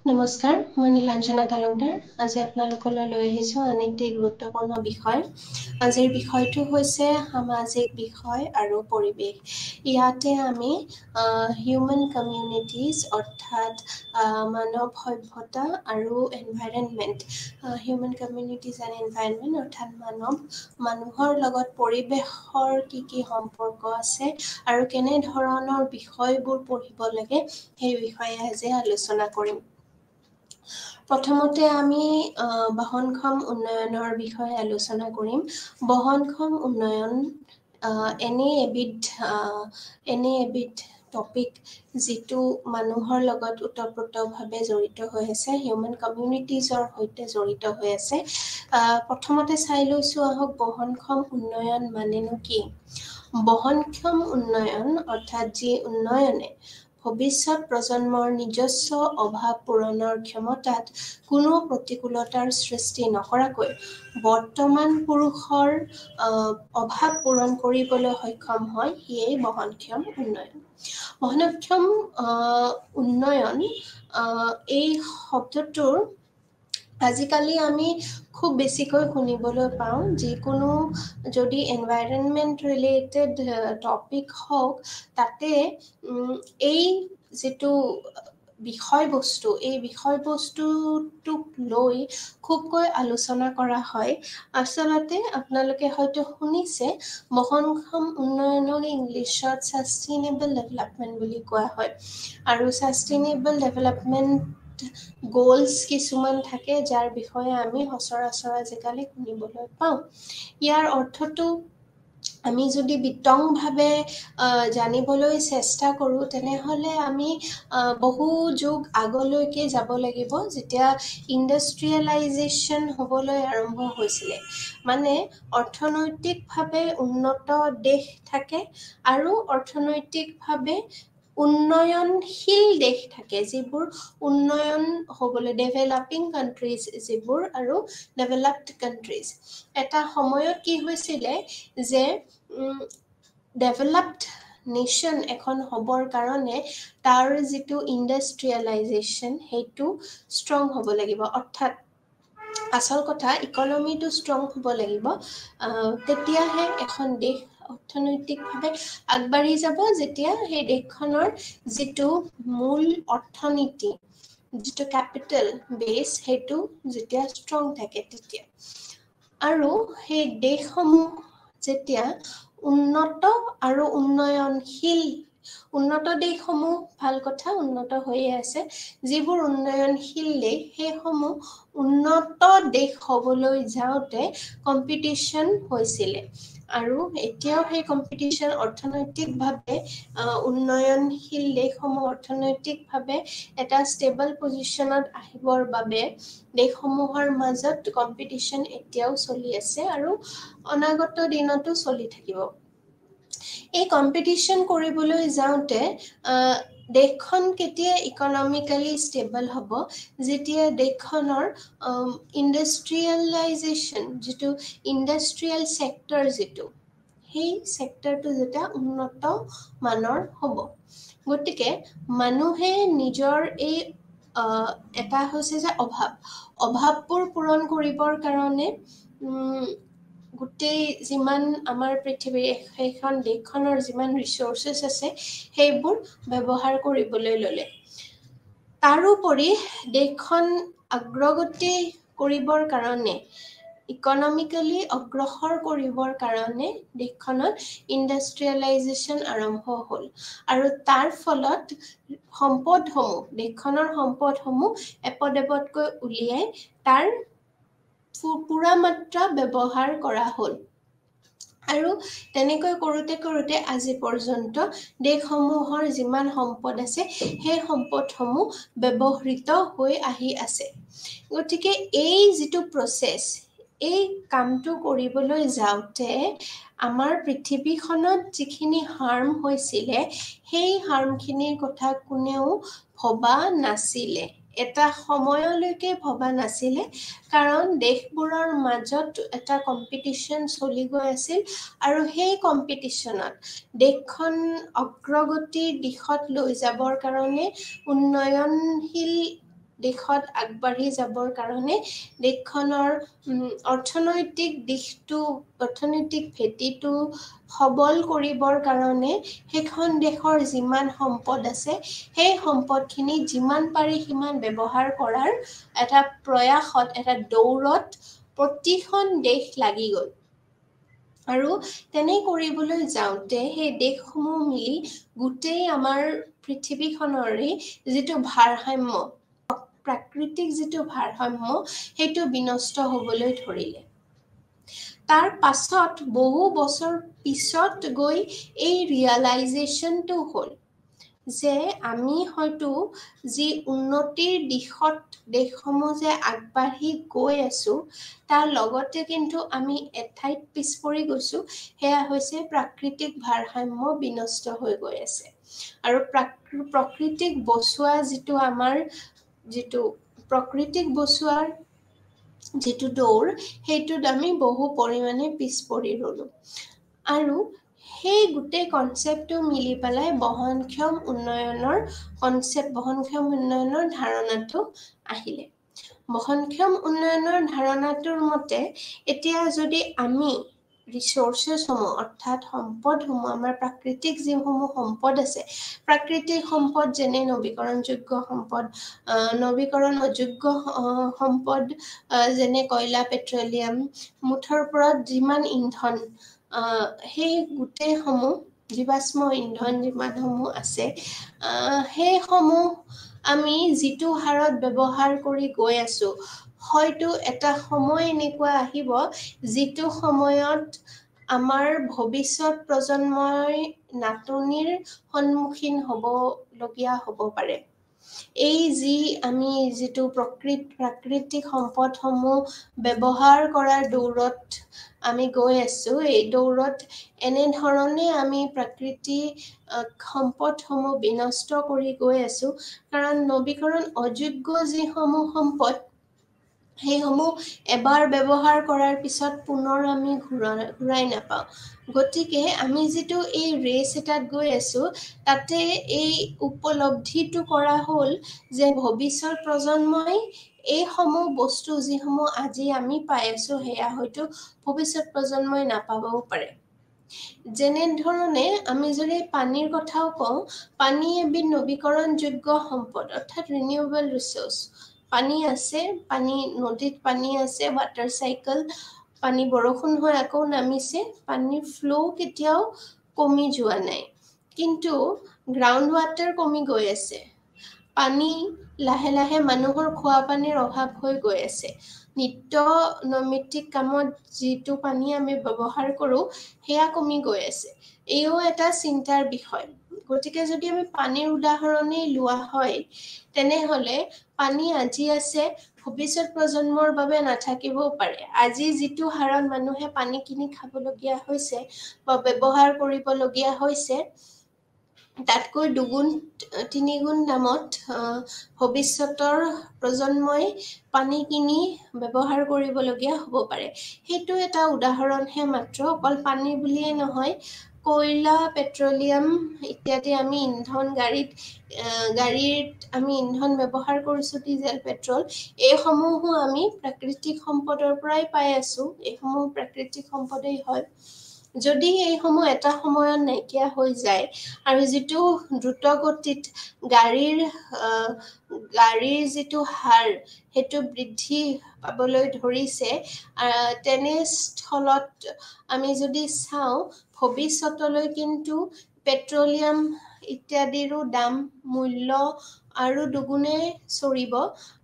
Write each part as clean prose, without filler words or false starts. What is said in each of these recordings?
নমস্কাৰ, মই নীলাঞ্জনা তালুকদাৰ। আজি আপোনালোকলৈ লৈ আহিছোঁ আন এটি গুৰুত্বপূৰ্ণ বিষয়। আজিৰ বিষয়টো হৈছে সামাজিক বিষয় আৰু পৰিৱেশ। ইয়াতে আমি হিউমেন কমিউনিটিজ অৰ্থাৎ মানৱ সভ্যতা আৰু environment, human communities and environment অৰ্থাৎ মানুহৰ লগত পৰিৱেশৰ কি সম্পৰ্ক আছে আৰু কেনেধৰণৰ বিষয়বোৰ পঢ়িব লাগে সেই বিষয়ে আজি আলোচনা কৰিম। প্ৰথমতে আমি বহনক্ষম উন্নয়নৰ বিষয়ে আলোচনা কৰিম। বহনক্ষম উন্নয়ন এনে এবিধ টপিক যিটো মানুহৰ লগত ওতঃপ্ৰোতভাৱে জড়িত হৈ আছে, হিউমেন কমিউনিটিজৰ সৈতে জড়িত হৈ আছে। প্ৰথমতে চাই লৈছোঁ আহক, বহনক্ষম উন্নয়ন মানেনো কি? বহনক্ষম উন্নয়ন অৰ্থাৎ যি উন্নয়নে ভৱিষ্যত প্ৰজন্মৰ নিজস্ব অভাৱ পূৰণৰ ক্ষমতাত কোনো প্ৰতিকূলতাৰ সৃষ্টি নকৰাকৈ বৰ্তমান পুৰুষৰ অভাৱ পূৰণ কৰিবলৈ সক্ষম হয়, সিয়েই বহনক্ষম উন্নয়ন। বহনক্ষম উন্নয়ন এই শব্দটোৰ আজিকালি আমি খুব বেছিকৈ শুনিবলৈ পাওঁ। যিকোনো যদি এনভাইৰনমেণ্ট ৰিলেটেড টপিক হওক, তাতে এই যিটো বিষয়বস্তু, এই বিষয়বস্তুটোক লৈ খুবকৈ আলোচনা কৰা হয়। আচলতে আপোনালোকে হয়তো শুনিছে, বহনক্ষম উন্নয়নক ইংলিছত ছাষ্টেইনেবল ডেভেলপমেণ্ট বুলি কোৱা হয়। আৰু ছাষ্টেইনেবল ডেভেলপমেণ্ট গ'লছ কিছুমান থাকে, যাৰ বিষয়ে আমি সচৰাচৰ আজিকালি শুনিবলৈ পাওঁ। ইয়াৰ অৰ্থটো আমি যদি বিতংভাৱে জানিবলৈ চেষ্টা কৰোঁ, তেনেহ'লে আমি বহু যুগ আগলৈকে যাব লাগিব, যেতিয়া ইণ্ডাষ্ট্ৰিয়েলাইজেশ্যন হ'বলৈ আৰম্ভ হৈছিলে। মানে অৰ্থনৈতিকভাৱে উন্নত দেশ থাকে আৰু অৰ্থনৈতিকভাৱে উন্নয়নশীল দেশ থাকে, যিবোৰ উন্নয়ন হ'বলৈ ডেভেলপিং কাণ্ট্ৰিজ যিবোৰ, আৰু ডেভেলপড কাণ্ট্ৰিজ। এটা সময়ত কি হৈছিলে যে ডেভেলপড নেশ্যন এখন হ'বৰ কাৰণে তাৰ যিটো ইণ্ডাষ্ট্ৰিয়েলাইজেশ্যন সেইটো ষ্ট্ৰং হ'ব লাগিব। অৰ্থাৎ আচল কথা, ইকনমিটো ষ্ট্ৰং হ'ব লাগিব, তেতিয়াহে এখন দেশ অৰ্থনৈতিকভাৱে আগবাঢ়ি যাব, যেতিয়া সেই দেশখনৰ যিটো মূল অৰ্থনীতি, যিটো কেপিটেল বেছ, সেইটো যেতিয়া ষ্ট্ৰং থাকে তেতিয়া। আৰু সেই দেশসমূহ যেতিয়া উন্নত আৰু উন্নয়নশীল, উন্নত দেশসমূহ ভাল কথা, উন্নত হৈয়ে আছে। যিবোৰ উন্নয়নশীল দেশ, সেইসমূহ উন্নত দেশ হ'বলৈ যাওঁতে কম্পিটিশ্যন হৈছিলে। আৰু এতিয়াও সেই কম্পিটিশ্যন অৰ্থনৈতিকভাৱে উন্নয়নশীল দেশসমূহ অৰ্থনৈতিকভাৱে এটা ষ্টেবল পজিশ্যনত আহিবৰ বাবে দেশসমূহৰ মাজত কম্পিটিশ্যন এতিয়াও চলি আছে আৰু অনাগত দিনতো চলি থাকিব। এই কম্পিটিশ্যন কৰিবলৈ যাওঁতে দেশখন কেতিয়া ইকনমিকেলি ষ্টেবল হ'ব? যেতিয়া দেশখনৰ ইণ্ডাষ্ট্ৰিয়েলাইজেশ্যন, যিটো ইণ্ডাষ্ট্ৰিয়েল ছেক্টৰ যিটো, সেই ছেক্টৰটো যেতিয়া উন্নত মানৰ হ'ব। গতিকে মানুহে নিজৰ এই এটা হৈছে যে অভাৱবোৰ পূৰণ কৰিবৰ কাৰণে গোটেই যিমান আমাৰ পৃথিৱীৰ সেইখন দেশখনৰ যিমান ৰিচোৰ্চেছ আছে, সেইবোৰ ব্যৱহাৰ কৰিবলৈ ল'লে। তাৰোপৰি দেশখন অগ্ৰগতি কৰিবৰ কাৰণে, ইকনমিকেলি অগ্ৰসৰ কৰিবৰ কাৰণে দেশখনত ইণ্ডাষ্ট্ৰিয়েলাইজেশ্যন আৰম্ভ হ'ল। আৰু তাৰ ফলত সম্পদসমূহ, দেশখনৰ সম্পদসমূহ এপদ-এপদকৈ উলিয়াই তাৰ পূৰা মাত্ৰা ব্যৱহাৰ কৰা হ'ল। আৰু তেনেকৈ কৰোঁতে আজি পৰ্যন্ত দেশসমূহৰ যিমান সম্পদ আছে, সেই সম্পদসমূহ ব্যৱহৃত হৈ আহি আছে। গতিকে এই যিটো প্ৰচেছ, এই কামটো কৰিবলৈ যাওঁতে আমাৰ পৃথিৱীখনত যিখিনি হাৰ্ম হৈছিলে, সেই হাৰ্মখিনিৰ কথা কোনেও ভবা নাছিলে। এটা সময়লৈকে ভবা নাছিলে, কাৰণ দেশবোৰৰ মাজত এটা কম্পিটিশ্যন চলি গৈ আছিল, আৰু সেই কম্পিটিশ্যনত দেশখন অগ্ৰগতিৰ দিশত লৈ যাবৰ কাৰণে উন্নয়নশীল দেশত আগবাঢ়ি যাবৰ কাৰণে দেশখনৰ অৰ্থনৈতিক দিশটো অৰ্থনৈতিক ভেটিটো সবল কৰিবৰ কাৰণে সেইখন দেশৰ যিমান সম্পদ আছে সেই সম্পদখিনি যিমান পাৰি সিমান ব্যৱহাৰ কৰাৰ এটা প্ৰয়াসত এটা দৌৰত প্ৰতিখন দেশ লাগি গ'ল আৰু তেনে কৰিবলৈ যাওঁতে সেই দেশসমূহ মিলি গোটেই আমাৰ পৃথিৱীখনৰে যিটো ভাৰসাম্য প্ৰাকৃতিক যিটো ভাৰসাম্য সেইটো বিনষ্ট হ'বলৈ ধৰিলে তাৰ পাছত বহু বছৰ পিছত গৈ এই ৰিয়েলাইজেশ্যনটো হ'ল যে আমি হয়তো যি উন্নতিৰ দিশত দেশসমূহ যে আগবাঢ়ি গৈ আছো তাৰ লগতে কিন্তু আমি এঠাইত পিছ পৰি গৈছো সেয়া হৈছে প্ৰাকৃতিক ভাৰসাম্য বিনষ্ট হৈ গৈ আছে আৰু প্ৰকৃতিক বচোৱা যিটো আমাৰ যিটো প্ৰকৃতিক বচোৱাৰ যিটো দৌৰ সেইটোত আমি বহু পৰিমাণে পিছ পৰি ৰ'লো আৰু সেই গোটেই কনচেপ্টটো মিলি পেলাই বহনক্ষম উন্নয়নৰ ধাৰণাটো আহিলে বহনক্ষম উন্নয়নৰ ধাৰণাটোৰ মতে এতিয়া যদি আমি ৰিসোৰ্সেছসমূহ অৰ্থাৎ সম্পদসমূহ আমাৰ প্ৰাকৃতিক যিসমূহ সম্পদ আছে প্ৰাকৃতিক সম্পদ যেনে নৱীকৰণযোগ্য সম্পদ নৱীকৰণ অযোগ্য সম্পদ যেনে কয়লা পেট্ৰলিয়াম মুঠৰ ওপৰত যিমান ইন্ধন সেই গোটেইসমূহ জীৱাশ্ম ইন্ধন যিমানসমূহ আছে সেইসমূহ আমি যিটো হাৰত ব্যৱহাৰ কৰি গৈ আছো হয়তো এটা সময় এনেকুৱা আহিব যিটো সময়ত আমাৰ ভৱিষ্যত প্ৰজন্মই নাটনিৰ সন্মুখীন হ'বলগীয়া হ'ব পাৰে এই যি আমি যিটো প্ৰাকৃতিক সম্পদসমূহ ব্যৱহাৰ কৰাৰ দৌৰত আমি গৈ আছো এই দৌৰত এনেধৰণে আমি প্ৰাকৃতিক সম্পদসমূহ বিনষ্ট কৰি গৈ আছো কাৰণ নৱীকৰণ অযোগ্য যিসমূহ সম্পদ সেইসমূহ এবাৰ ব্যৱহাৰ কৰাৰ পিছত পুনৰ আমি ঘূৰাই নাপাওঁ গতিকে আমি যিটো এই ৰেচ এটাত গৈ আছো তাতে এই উপলব্ধিটো কৰা হ'ল যে ভৱিষ্যত প্ৰজন্মই এই সমূহ বস্তু যিসমূহ আজি আমি পাই আছো সেয়া হয়তো ভৱিষ্যত প্ৰজন্মই নাপাবও পাৰে যেনে ধৰণে আমি যদি পানীৰ কথাও কওঁ পানী এবিধ নৱীকৰণযোগ্য সম্পদ অৰ্থাৎ ৰিনিউৱেবল ৰিসোৰ্স পানী আছে পানী নদীত পানী আছে ওয়াটাৰ সাইকেল পানী বৰষুণ হৈ আকৌ নামিছে পানীৰ ফ্লো কেতিয়াও কমি যোৱা নাই কিন্তু গ্ৰাউণ্ড ৱাটাৰ কমি গৈ আছে পানী লাহে লাহে মানুহৰ খোৱা পানীৰ অভাৱ হৈ গৈ আছে নিত্য নৈমিত্তিক কামত যিটো পানী আমি ব্যৱহাৰ কৰো সেয়া কমি গৈ আছে এইও এটা চিন্তাৰ বিষয় গতিকে যদি আমি পানীৰ উদাহৰণেই লোৱা হয় তেনেহলে পানী আজি আছে ভৱিষ্যত প্ৰজন্মৰ বাবে নাথাকিবও পাৰে আজি যিটো হাৰত মানুহে পানী কিনি খাবলগীয়া হৈছে বা ব্যৱহাৰ কৰিবলগীয়া হৈছে তাতকৈ দুগুণ তিনিগুণ দামত ভৱিষ্যতৰ প্ৰজন্মই পানী কিনি ব্যৱহাৰ কৰিবলগীয়া হ'ব পাৰে সেইটো এটা উদাহৰণহে মাত্ৰ অকল পানী বুলিয়ে নহয় কয়লা পেট্ৰলিয়াম ইত্যাদি আমি ইন্ধন গাড়ীত আমি ইন্ধন ব্যৱহাৰ কৰিছো ডিজেল পেট্ৰল এইসমূহো আমি প্ৰাকৃতিক সম্পদৰ পৰাই পাই আছো এইসমূহ প্ৰাকৃতিক সম্পদেই হয় যদি এইসমূহ এটা সময়ত নাইকিয়া হৈ যায় আৰু যিটো দ্ৰুতগতিত গাড়ীৰ যিটো হাৰ সেইটো বৃদ্ধি পাবলৈ ধৰিছে তেনে স্থলত আমি যদি চাওঁ ভৱিষ্যতলৈ কিন্তু পেট্ৰলিয়াম ইত্যাদিৰো দাম মূল্য আৰু দুগুণে চৰিব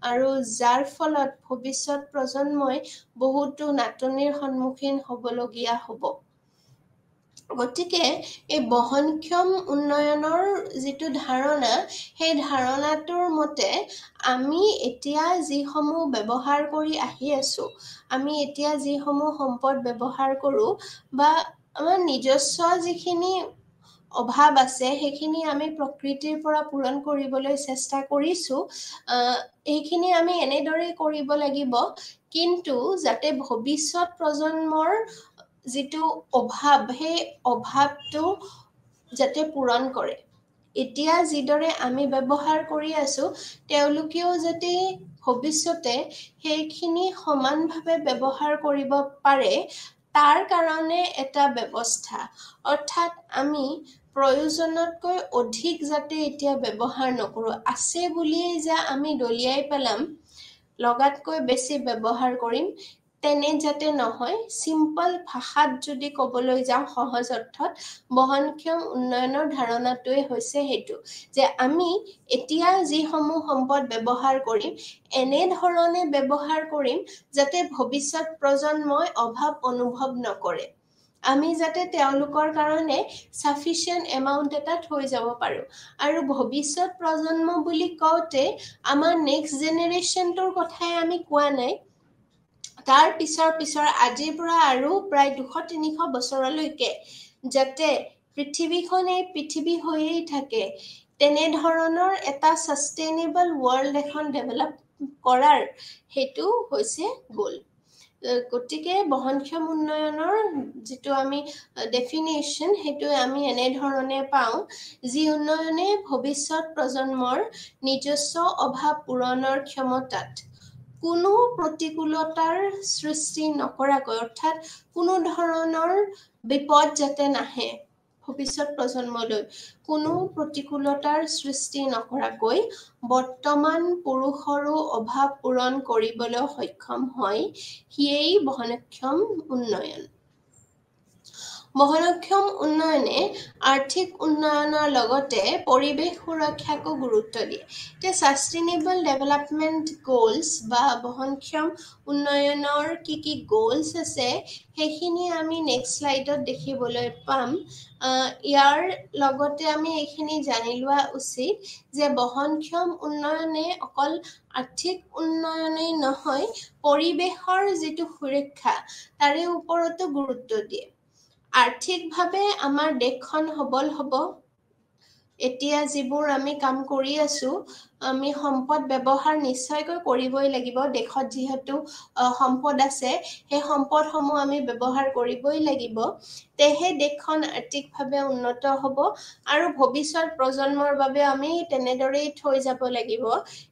আৰু যাৰ ফলত ভৱিষ্যত প্ৰজন্মই বহুতো নাটনিৰ সন্মুখীন হ'বলগীয়া হ'ব গতিকে এই বহনক্ষম উন্নয়নৰ যিটো ধাৰণা সেই ধাৰণাটোৰ মতে আমি এতিয়া যিসমূহ ব্যৱহাৰ কৰি আহি আছো আমি এতিয়া যিসমূহ সম্পদ ব্যৱহাৰ কৰো বা আমাৰ নিজস্ব যিখিনি অভাৱ আছে সেইখিনি আমি প্ৰকৃতিৰ পৰা পূৰণ কৰিবলৈ চেষ্টা কৰিছো এইখিনি আমি এনেদৰে কৰিব লাগিব কিন্তু যাতে ভৱিষ্যত প্ৰজন্মৰ যিটো অভাৱ সেই অভাৱটো যাতে পূৰণ কৰে এতিয়া যিদৰে আমি ব্যৱহাৰ কৰি আছো তেওঁলোকেও যাতে ভৱিষ্যতে সেইখিনি সমানভাৱে ব্যৱহাৰ কৰিব পাৰে তাৰ কাৰণে এটা ব্যৱস্থা অৰ্থাৎ আমি প্ৰয়োজনতকৈ অধিক যাতে এতিয়া ব্যৱহাৰ নকৰো আছে বুলিয়ে যে আমি দলিয়াই পেলাম লগাতকৈ বেছি ব্যৱহাৰ কৰিম তেনে যাতে নহয় সিম্পল ভাষাত যদি ক'বলৈ যাওঁ সহজ অৰ্থত বহনক্ষম উন্নয়নৰ ধাৰণাটোৱে হৈছে হেতু যে আমি এতিয়া যি সমূহ সম্পদ ব্যৱহাৰ কৰিম এনে ধৰণে ব্যৱহাৰ কৰিম যাতে ভৱিষ্যত প্ৰজন্মই অভাৱ অনুভৱ নকৰে আমি যাতে তেওঁলোকৰ কাৰণে সাফিচিয়েন্ট এমাউন্ট এটা থৈ যাব পাৰো আৰু ভৱিষ্যত প্ৰজন্ম বুলি কওঁতে আমাৰ নেক্সট জেনেৰেশ্যনটোৰ কথাই আমি কোৱা নাই তাৰ পিছৰ আজিৰ পৰা আৰু প্ৰায় 200-300 বছৰলৈকে যাতে পৃথিৱীখনে পৃথিৱী হৈয়ে থাকে তেনে ধৰণৰ এটা সাস্টেইনেবল ওয়াৰ্ল্ড এখন ডেভেলপ কৰাৰ হেতু হৈছে গোল গতিকে বহনক্ষম উন্নয়নৰ যেটো আমি ডেফিনেশন হেতু আমি এনে ধৰণে পাওঁ যি উন্নয়নে ভৱিষ্যত প্ৰজন্মৰ নিজস্ব অভাৱ পূৰণৰ ক্ষমতাত কোনো প্ৰতিকূলতাৰ সৃষ্টি নকৰাকৈ অৰ্থাৎ কোনো ধৰণৰ বিপদ যাতে নাহে ভৱিষ্যত প্ৰজন্মলৈ কোনো প্ৰতিকূলতাৰ সৃষ্টি নকৰাকৈ বৰ্তমান পুৰুষৰো অভাৱ পূৰণ কৰিবলৈ সক্ষম হয় হিয়েই বহনক্ষম উন্নয়ন বহনক্ষম উন্নয়নে আৰ্থিক উন্নয়নৰ লগতে পৰিৱেশ সুৰক্ষাকো গুৰুত্ব দিয়ে তে সাস্টেইনেবল ডেভেলপমেন্ট গোলস বা বহনক্ষম উন্নয়নৰ কি গোলস আছে সেইখিনি আমি নেক্সট স্লাইডত দেখিবলৈ পাম ইয়াৰ লগতে আমি এইখিনি জানি লোৱা উচিত যে বহনক্ষম উন্নয়নে অকল আৰ্থিক উন্নয়নেই নহয় পৰিৱেশৰ যেটো সুৰক্ষা তাৰে ওপৰতো গুৰুত্ব দিয়ে আৰ্থিকভাৱে আমাৰ দেশখন সবল হ'ব এতিয়া যিবোৰ আমি কাম কৰি আছো আমি সম্পদ ব্যৱহাৰ নিশ্চয়কৈ কৰিবই লাগিব দেশত যিহেতু সম্পদ আছে সেই সম্পদসমূহ আমি ব্যৱহাৰ কৰিবই লাগিব তেহে দেশখন আৰ্থিকভাৱে উন্নত হ'ব আৰু ভৱিষ্যত প্ৰজন্মৰ বাবে আমি তেনেদৰেই থৈ যাব লাগিব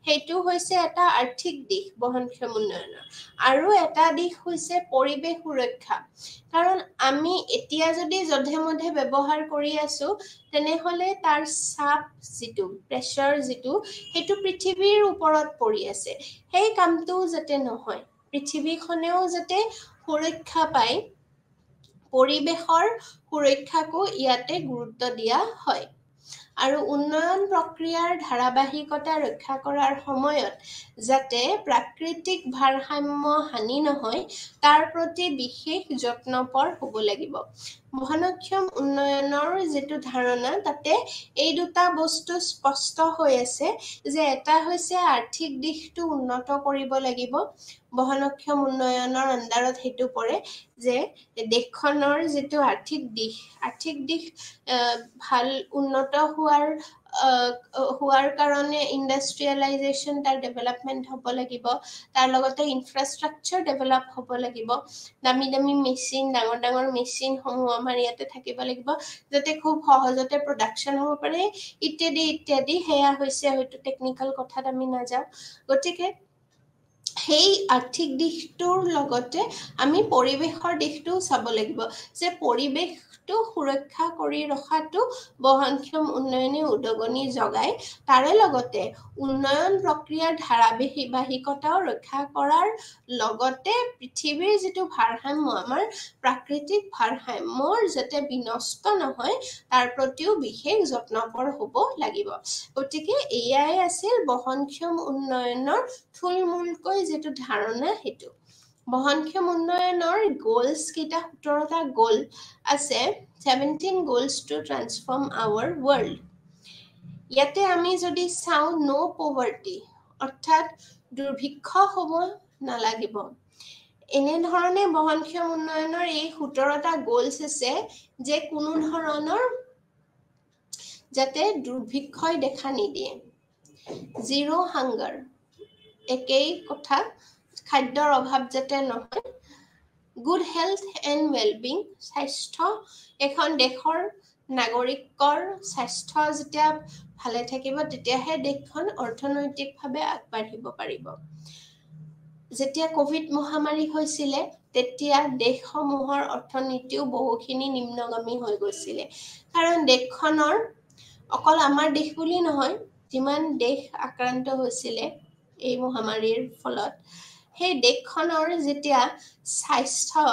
হেতু হৈছে এটা আৰ্থিক দিশ বহনক্ষম উন্নয়নৰ আৰু এটা দিশ হৈছে পৰিৱেশ সুৰক্ষা কাৰণ আমি এতিয়া যদি যধে-মধে ব্যৱহাৰ কৰি আছো তেনেহলে তাৰ চাপ যেটো প্ৰেছাৰ যেটো হেতু পৃথিৱীৰ ওপৰত পৰি আছে সেই কামটো যাতে নহয় পৃথিৱীখনেও যাতে সুৰক্ষা পায় পৰিৱেশৰ সুৰক্ষাকো ইয়াতে গুৰুত্ব দিয়া হয় আৰু উন্নয়ন প্ৰক্ৰিয়াৰ ধাৰাবাহিকতা ৰক্ষা কৰাৰ সময়ত যাতে প্ৰাকৃতিক ভাৰসাম্য হানি নহয় তাৰ প্ৰতি বিশেষ যত্নপৰ হ'ব লাগিব বহনক্ষম উন্নয়নৰ যেটো ধাৰণা তাতে এই দুটা বস্তু স্পষ্ট হৈ আছে যে এটা হৈছে আৰ্থিক দিশটো উন্নত কৰিব লাগিব বহনক্ষম উন্নয়নৰ আন্দাৰত হেতু পৰে যে দেশখনৰ যেটো আৰ্থিক দিশ ভাল উন্নত হোৱাৰ কাৰণে ইন্ডাষ্ট্ৰিয়েলাইজেশন তাৰ ডেভেলপমেন্ট হ'ব লাগিব তাৰ লগতে ইনফ্ৰাষ্ট্ৰাকচাৰ ডেভেলপ হ'ব লাগিব দামি মেচিন ডাঙৰ মেচিন সমূহ আমাৰ ইয়াতে থাকিব লাগিব যাতে খুব সহজতে প্ৰডাকশন হ'ব পাৰে ইত্যাদি হেয়া হৈছে হয়তো টেকনিক্যাল কথাত আমি নাযাওঁ গতিকে সেই আৰ্থিক দিশটোৰ লগতে আমি পৰিৱেশৰ দিশটোও চাব লাগিব যে পৰিৱেশটো সুৰক্ষা কৰি ৰখাটো বহনক্ষম উন্নয়নে উদগনি জগায় তাৰে লগতে উন্নয়ন প্ৰক্ৰিয়াৰ ধাৰাবাহিকতাও ৰক্ষা কৰাৰ লগতে পৃথিৱীৰ যেটো ভাৰসাম্য আমাৰ প্ৰাকৃতিক ভাৰসাম্যৰ যাতে বিনষ্ট নহয় তাৰ প্ৰতিও বিশেষ যত্নপৰ হ'ব লাগিব গতিকে এয়াই আছিল বহনক্ষম উন্নয়নৰ থুলমূলকৈ যেটো ধাৰণা হেতু বহনক্ষম উন্নয়নৰ গোলস কেইটা 17টা গোল আছে 17 goals to transform our world ইয়াতে আমি যদি চাও নো পভাৰ্টি অৰ্থাৎ দুৰ্ভিক্ষ হ'ব নালাগিব এনে ধৰণে বহনক্ষম উন্নয়নৰ এই 17টা গোলস আছে যে কোনো ধৰণৰ যাতে দুৰ্ভিক্ষই দেখা নিদিয়ে জিৰো হাংগাৰ একেই কথা খাদ্যৰ অভাৱ যাতে নহয় গুড হেলথ এণ্ড ৱেলবিং স্বাস্থ্য এখন দেশৰ নাগৰিকৰ স্বাস্থ্য যেতিয়া ভালে থাকিব তেতিয়াহে দেশখন অৰ্থনৈতিকভাৱে আগবাঢ়িব পাৰিব। যেতিয়া কোভিড মহামাৰী হৈছিলে তেতিয়া দেশসমূহৰ অৰ্থনীতিও বহুখিনি নিম্নগামী হৈ গৈছিলে। কাৰণ দেশখনৰ অকল আমাৰ দেশ বুলি নহয়, যিমান দেশ আক্ৰান্ত হৈছিলে এই মহামাৰীৰ ফলত, সেই দেশখনৰ যেতিয়া স্বাস্থ্য,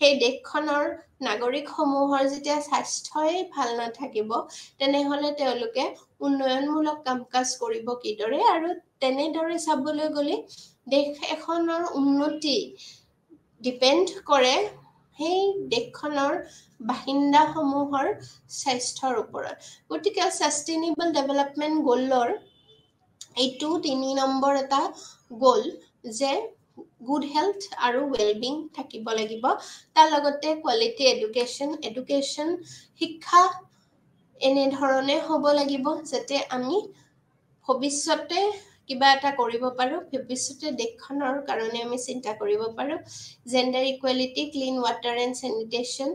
সেই দেশখনৰ নাগৰিকসমূহৰ যেতিয়া স্বাস্থ্যই ভাল নাথাকিব, তেনেহ'লে তেওঁলোকে উন্নয়নমূলক কাম কাজ কৰিব কিদৰে? আৰু তেনেদৰে চাবলৈ গ'লে দেশ এখনৰ উন্নতি ডিপেণ্ড কৰে সেই দেশখনৰ বাসিন্দাসমূহৰ স্বাস্থ্যৰ ওপৰত। গতিকে ছাষ্টেইনেবল ডেভেলপমেণ্ট গ'লৰ এইটো 3 নম্বৰ এটা গ'ল যে গুড হেল্থ আৰু ৱেলবিং থাকিব লাগিব। তাৰ লগতে কোৱালিটি এডুকেশ্যন শিক্ষা এনেধৰণে হ'ব লাগিব যাতে আমি ভৱিষ্যতে কিবা এটা কৰিব পাৰোঁ, ভৱিষ্যতে দেশখনৰ কাৰণে আমি চিন্তা কৰিব পাৰোঁ। Gender equality, clean water and sanitation,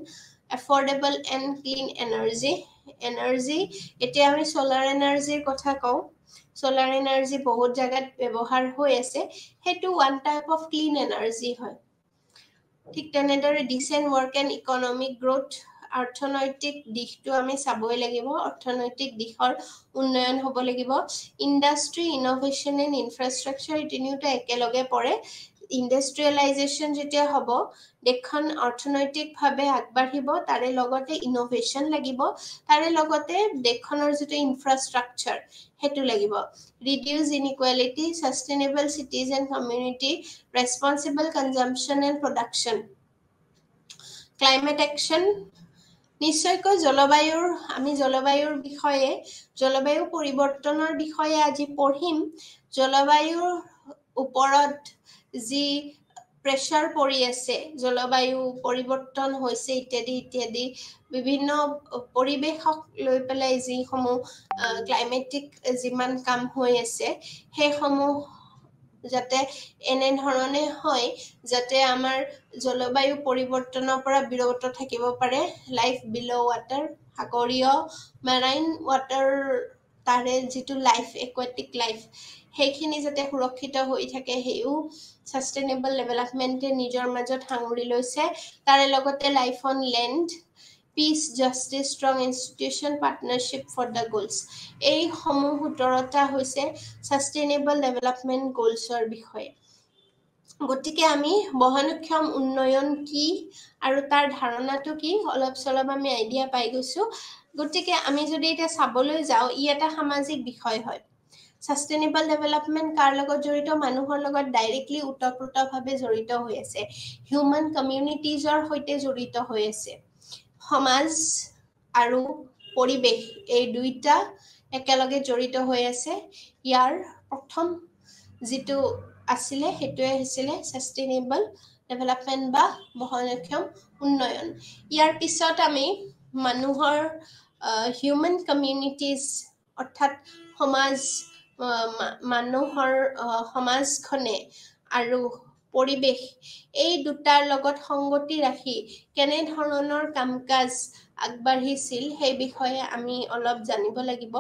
affordable and clean energy. এতিয়া আমি ছ'লাৰ এনাৰ্জিৰ কথা কওঁ। ছ'লাৰ এনাৰ্জি বহুত জেগাত ব্যৱহাৰ হৈ আছে, সেইটো one type of clean energy হয়। ঠিক তেনেদৰে decent work and economic growth, অৰ্থনৈতিক দিশটো আমি চাবই লাগিব, অৰ্থনৈতিক দিশৰ উন্নয়ন হ'ব লাগিব। ইণ্ডাষ্ট্ৰি, ইন'ভেশ্যন এণ্ড ইনফ্ৰাষ্ট্ৰাকচাৰ, এই তিনিওটা একেলগে পৰে। ইণ্ডাষ্ট্ৰিয়েলাইজেশ্যন যেতিয়া হ'ব, দেশখন অৰ্থনৈতিকভাৱে আগবাঢ়িব, তাৰে লগতে ইন'ভেশ্যন লাগিব, তাৰে লগতে দেশখনৰ যিটো ইনফ্ৰাষ্ট্ৰাকচাৰ সেইটো লাগিব। Reduce inequality, sustainable cities and community, responsible consumption and production, climate action. নিশ্চয়কৈ আমি জলবায়ুৰ বিষয়ে, জলবায়ু পৰিৱৰ্তনৰ বিষয়ে আজি পঢ়িম। জলবায়ুৰ ওপৰত যি প্ৰেছাৰ পৰি আছে, জলবায়ু পৰিৱৰ্তন হৈছে ইত্যাদি বিভিন্ন পৰিৱেশক লৈ পেলাই যিসমূহ ক্লাইমেটিক যিমান কাম হৈ আছে, সেইসমূহ যাতে এনেধৰণে হয় যাতে আমাৰ জলবায়ু পৰিৱৰ্তনৰ পৰা বিৰত থাকিব পাৰে। লাইফ বিল' ৱাটাৰ, সাগৰীয় মেৰাইন ৱাটাৰ, তাৰে যিটো লাইফ, একুৱেটিক লাইফ, সেইখিনি যাতে সুৰক্ষিত হৈ থাকে, সেইও ছাষ্টেইনেবল ডেভেলপমেণ্টে নিজৰ মাজত সাঙুৰি লৈছে। তাৰে লগতে life on land, peace, justice, strong institution, partnership for the goals, এইসমূহ 17টা হৈছে ছাষ্টেইনেবল ডেভেলপমেণ্ট গ'লছৰ বিষয়ে। গতিকে আমি বহনক্ষম উন্নয়ন কি আৰু তাৰ ধাৰণাটো কি অলপ চলপ আমি আইডিয়া পাই গৈছোঁ। গতিকে আমি যদি এতিয়া চাবলৈ যাওঁ, ই এটা সামাজিক বিষয় হয়। ছাষ্টেইনেবল ডেভেলপমেণ্ট কাৰ লগত জড়িত? মানুহৰ লগত ডাইৰেক্টলি ওতঃপ্ৰোতভাৱে জড়িত হৈ আছে, হিউমেন কমিউনিটিজৰ সৈতে জড়িত হৈ আছে। সমাজ আৰু পৰিৱেশ এই দুইটা একেলগে জড়িত হৈ আছে। ইয়াৰ প্ৰথম যিটো আছিলে সেইটোৱে হৈছিলে ছাষ্টেইনেবল ডেভেলপমেণ্ট বা বহনক্ষম উন্নয়ন। ইয়াৰ পিছত আমি মানুহৰ হিউমেন কমিউনিটিজ অৰ্থাৎ মানুহৰ সমাজখনে আৰু পৰিৱেশ, এই দুটাৰ লগত সংগতি ৰাখি কেনেধৰণৰ কাম কাজ আগবাঢ়িছিল সেই বিষয়ে আমি অলপ জানিব লাগিব।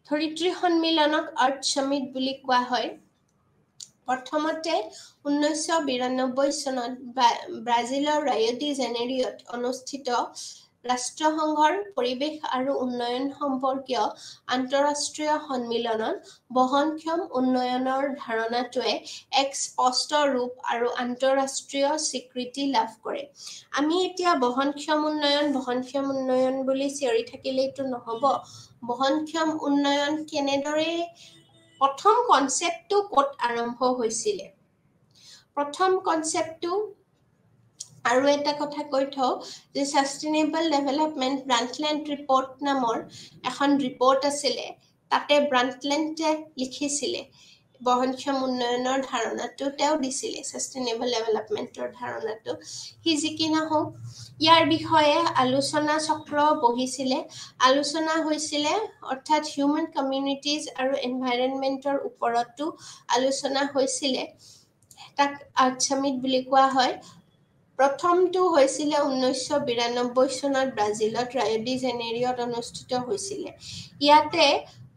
ধৰিত্ৰী সন্মিলনক আৰ্থ সামিট বুলি কোৱা হয়। প্ৰথমতে 1992 চনত ব্ৰাজিলৰ ৰাইঅ ডি জেনেৰিঅ'ত অনুষ্ঠিত ৰাষ্ট্ৰসংঘৰ পৰিৱেশ আৰু উন্নয়ন সম্পৰ্কীয় আন্তঃৰাষ্ট্ৰীয় সন্মিলনত বহনক্ষম উন্নয়নৰ ধাৰণাটোৱে এক স্পষ্ট ৰূপ আৰু আন্তঃৰাষ্ট্ৰীয় স্বীকৃতি লাভ কৰে। আমি এতিয়া বহনক্ষম উন্নয়ন বুলি চিঞৰি থাকিলেইতো নহ'ব। বহনক্ষম উন্নয়ন কেনেদৰে, প্ৰথম কনচেপ্টটো ক'ত আৰম্ভ হৈছিলে? প্ৰথম কনচেপ্টটো আৰু এটা কথা কৈ থওঁ যে ছাষ্টেইনেবল ডেভেলপমেণ্ট ব্ৰাণ্ডটলেণ্ড ৰিপৰ্ট নামৰ এখন ৰিপৰ্ট আছিলে, তাতে ব্ৰাণ্ডটলেণ্ডে লিখিছিলে বহনক্ষম উন্নয়নৰ ধাৰণাটো তেওঁ দিছিলে, ছাষ্টেইনেবল ডেভেলপমেণ্টৰ ধাৰণাটো। সি যি কি নহওক, ইয়াৰ বিষয়ে আলোচনা চক্ৰ বহিছিলে, আলোচনা হৈছিলে, অৰ্থাৎ হিউমেন কমিউনিটিজ আৰু এনভাইৰনমেণ্টৰ ওপৰতো আলোচনা হৈছিলে। তাক আৰ্থ সামিট বুলি কোৱা হয়। প্ৰথমটো হৈছিলে 1992 চনত ব্ৰাজিলত ৰায় ডি জেনেৰিঅত অনুষ্ঠিত হৈছিলে। ইয়াতে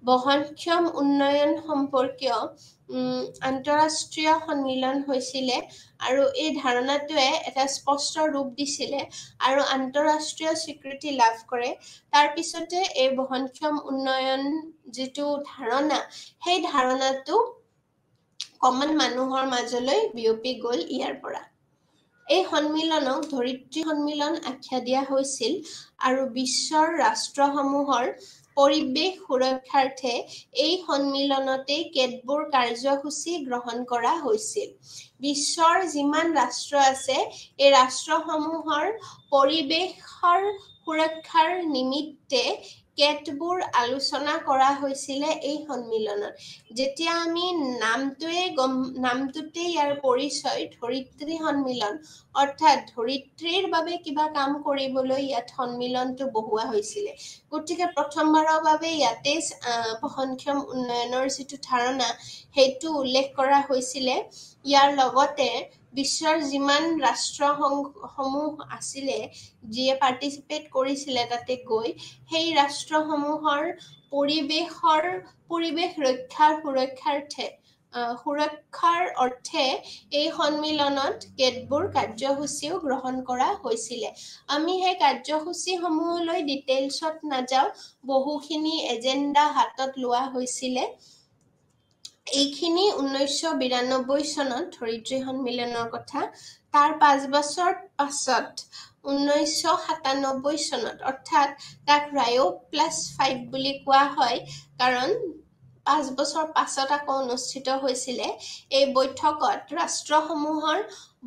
বহনক্ষম উন্নয়ন সম্পৰ্কীয় আন্তঃৰাষ্ট্ৰীয় সন্মিলন হৈছিলে আৰু এই ধাৰণাটোৱে এটা স্পষ্ট ৰূপ দিছিলে আৰু আন্তঃৰাষ্ট্ৰীয় স্বীকৃতি লাভ কৰে। তাৰ পিছতে এই বহনক্ষম উন্নয়ন যিটো ধাৰণা, সেই ধাৰণাটো কমন মানুহৰ মাজলৈ বিয়পি গ'ল ইয়াৰ পৰা। এই সন্মিলনক ধৰিত্ৰী সন্মিলন আখ্যা দিয়া হৈছিল আৰু বিশ্বৰ ৰাষ্ট্ৰসমূহৰ পৰিৱেশ সুৰক্ষাৰ্থে এই সন্মিলনতেই কেতবোৰ কাৰ্যসূচী গ্ৰহণ কৰা হৈছিল। বিশ্বৰ যিমান ৰাষ্ট্ৰ আছে, এই ৰাষ্ট্ৰসমূহৰ পৰিৱেশৰ সুৰক্ষাৰ নিমিত্তে কেতবোৰ আলোচনা কৰা হৈছিলে এই সন্মিলনত। যেতিয়া আমি নামটোতে ইয়াৰ পৰিচয় ধৰিত্ৰী সন্মিলন, অৰ্থাৎ ধৰিত্ৰীৰ বাবে কিবা কাম কৰিবলৈ ইয়াত সন্মিলনটো বহোৱা হৈছিলে। গতিকে প্ৰথমবাৰৰ বাবে ইয়াতে বহনক্ষম উন্নয়নৰ যিটো ধাৰণা, সেইটো উল্লেখ কৰা হৈছিলে। ইয়াৰ লগতে বিশ্বৰ যিমান ৰাষ্ট্ৰসমূহ আছিলে, যিয়ে পাৰ্টিচিপেট কৰিছিলে তাতে গৈ, সেই ৰাষ্ট্ৰসমূহৰ পৰিৱেশ সুৰক্ষাৰ অৰ্থে এই সন্মিলনত কেতবোৰ কাৰ্যসূচীও গ্ৰহণ কৰা হৈছিলে। আমি সেই কাৰ্যসূচীসমূহলৈ ডিটেইলছত নাযাওঁ, বহুখিনি এজেণ্ডা হাতত লোৱা হৈছিলে। এইখিনি 1992 চনত ধৰিত্ৰী সন্মিলনৰ কথা। তাৰ 5 বছৰ পাছত 1997 চনত, অৰ্থাৎ তাক ৰায়+5 বুলি কোৱা হয়, কাৰণ 5 বছৰ পাছত আকৌ অনুষ্ঠিত হৈছিলে। এই বৈঠকত ৰাষ্ট্ৰসমূহৰ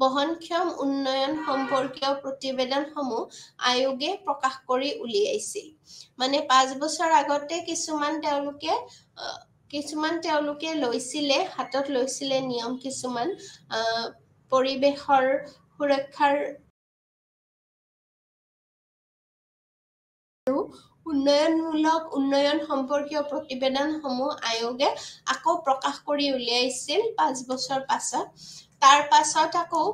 বহনক্ষম উন্নয়ন সম্পৰ্কীয় প্ৰতিবেদনসমূহ আয়োগে প্ৰকাশ কৰি উলিয়াইছিল। মানে 5 বছৰ আগতে কিছুমান তেওঁলোকে হাতত লৈছিলে নিয়ম কিছুমান, পৰিৱেশৰ সুৰক্ষাৰ উন্নয়ন সম্পৰ্কীয় প্ৰতিবেদনসমূহ আয়োগে আকৌ প্ৰকাশ কৰি উলিয়াইছিল 5 বছৰ পাছত। তাৰ পাছত আকৌ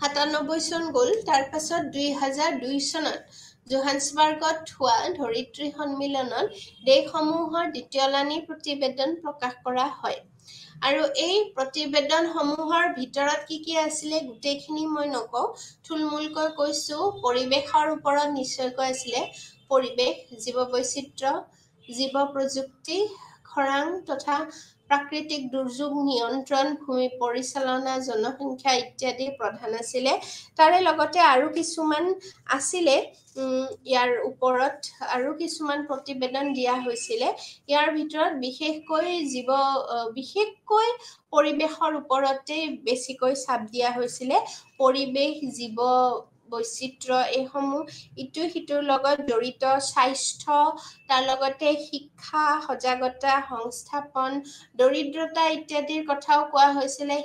97 চন গ'ল। তাৰ পাছত 2002 চনত জোহান্সবাৰ্গত হোৱা ধৰিত্ৰী সন্মিলনত দেশসমূহৰ দ্বিতীয়লানি প্ৰতিবেদন প্ৰকাশ কৰা হয়। আৰু এই প্ৰতিবেদনসমূহৰ ভিতৰত কি আছিলে গোটেইখিনি মই নকওঁ, থুলমূলকৈ কৈছো। পৰিৱেশৰ ওপৰত নিশ্চয়কৈ আছিলে, পৰিৱেশ, জীৱ বৈচিত্ৰ্য, জীৱ প্ৰযুক্তি, খৰাং তথা প্ৰাকৃতিক দুৰ্যোগ নিয়ন্ত্ৰণ, ভূমি পৰিচালনা, জনসংখ্যা ইত্যাদি প্ৰধান আছিলে। তাৰে লগতে আৰু কিছুমান আছিলে, ইয়াৰ ওপৰত আৰু কিছুমান প্ৰতিবেদন দিয়া হৈছিলে। ইয়াৰ ভিতৰত বিশেষকৈ পৰিৱেশৰ ওপৰতে বেছিকৈ চাপ দিয়া হৈছিলে। পৰিৱেশ, জীৱ বৈচিত্ৰ্য, এইসমূহ ইটো সিটোৰ লগত জড়িত, স্বাস্থ্য, তাৰ লগতে শিক্ষা, সজাগতা, সংস্থাপন, দৰিদ্ৰতা ইত্যাদিৰ কথাও কোৱা হৈছিলে।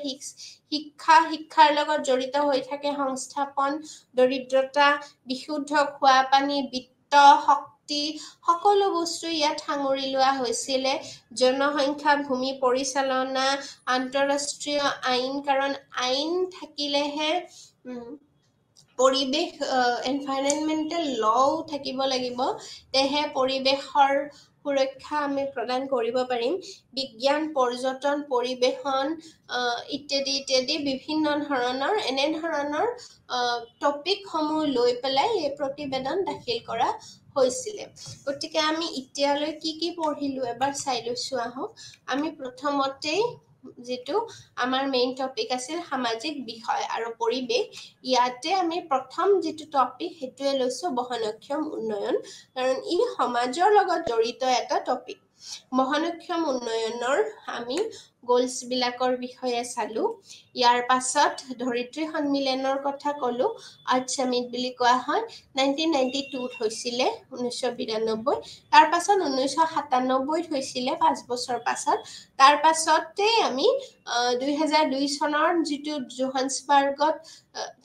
শিক্ষাৰ লগত জড়িত হৈ থাকে সংস্থাপন, দৰিদ্ৰতা, বিশুদ্ধ খোৱা পানী, বিত্ত, শক্তি, সকলো বস্তু ইয়াত সাঙুৰি লোৱা হৈছিলে। জনসংখ্যা, ভূমি পৰিচালনা, আন্তঃৰাষ্ট্ৰীয় আইন, কাৰণ আইন থাকিলেহে পৰিৱেশ, এনভাইৰনমেণ্টেল লও থাকিব লাগিব, তেহে পৰিৱেশৰ সুৰক্ষা আমি প্ৰদান কৰিব পাৰিম। বিজ্ঞান, পৰ্যটন, পৰিবেশন ইত্যাদি বিভিন্ন ধৰণৰ এনেধৰণৰ টপিকসমূহ লৈ পেলাই এই প্ৰতিবেদন দাখিল কৰা হৈছিলে। গতিকে আমি এতিয়ালৈ কি পঢ়িলো এবাৰ চাই লৈছো আহক। আমি প্ৰথমতেই যিটো আমাৰ মেইন টপিক আছিল সামাজিক বিষয় আৰু পৰিৱেশ, ইয়াতে আমি প্ৰথম যিটো টপিক সেইটোৱে লৈছো বহনক্ষম উন্নয়ন, কাৰণ ই সমাজৰ লগত জড়িত এটা টপিক। বহনক্ষম উন্নয়নৰ আমি গ'লছ বিলাকৰ বিষয়ে চালো। ইয়াৰ পাছত ধৰিত্ৰী সন্মিলনৰ কথা কলো, আৰ্ট সামিট বুলি কোৱা হয়। 1992 হৈছিলে, 1992। তাৰ পাছত 1997 হৈছিলে 5 বছৰ পাছত। তাৰ পাছতে আমি 2002 চনৰ যিটো জোহান্সবাৰ্গত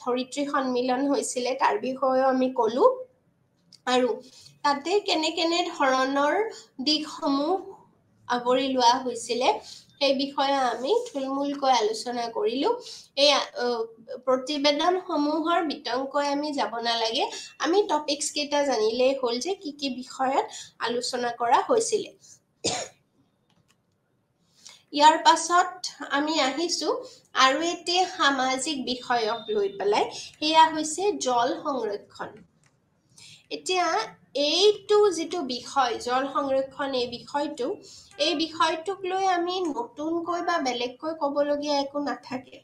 ধৰিত্ৰী সন্মিলন হৈছিলে তাৰ বিষয়েও আমি কলো, আৰু তাতে কেনে ধৰণৰ দিশসমূহ আৱৰি লোৱা হৈছিলে সেই বিষয়ে আমি থুলমূলকৈ আলোচনা কৰিলোঁ। এই প্ৰতিবেদনসমূহৰ বিতংকৈ আমি যাব নালাগে, আমি টপিকছ কেইটা জানিলেই হ'ল যে কি বিষয়ত আলোচনা কৰা হৈছিলে। ইয়াৰ পাছত আমি আহিছোঁ আৰু এটি সামাজিক বিষয়ক লৈ পেলাই, সেয়া হৈছে জল সংৰক্ষণ। এতিয়া এইটো যিটো বিষয় জল সংৰক্ষণ, এই বিষয়টোক লৈ আমি নতুনকৈ বা বেলেগকৈ ক'বলগীয়া একো নাথাকে।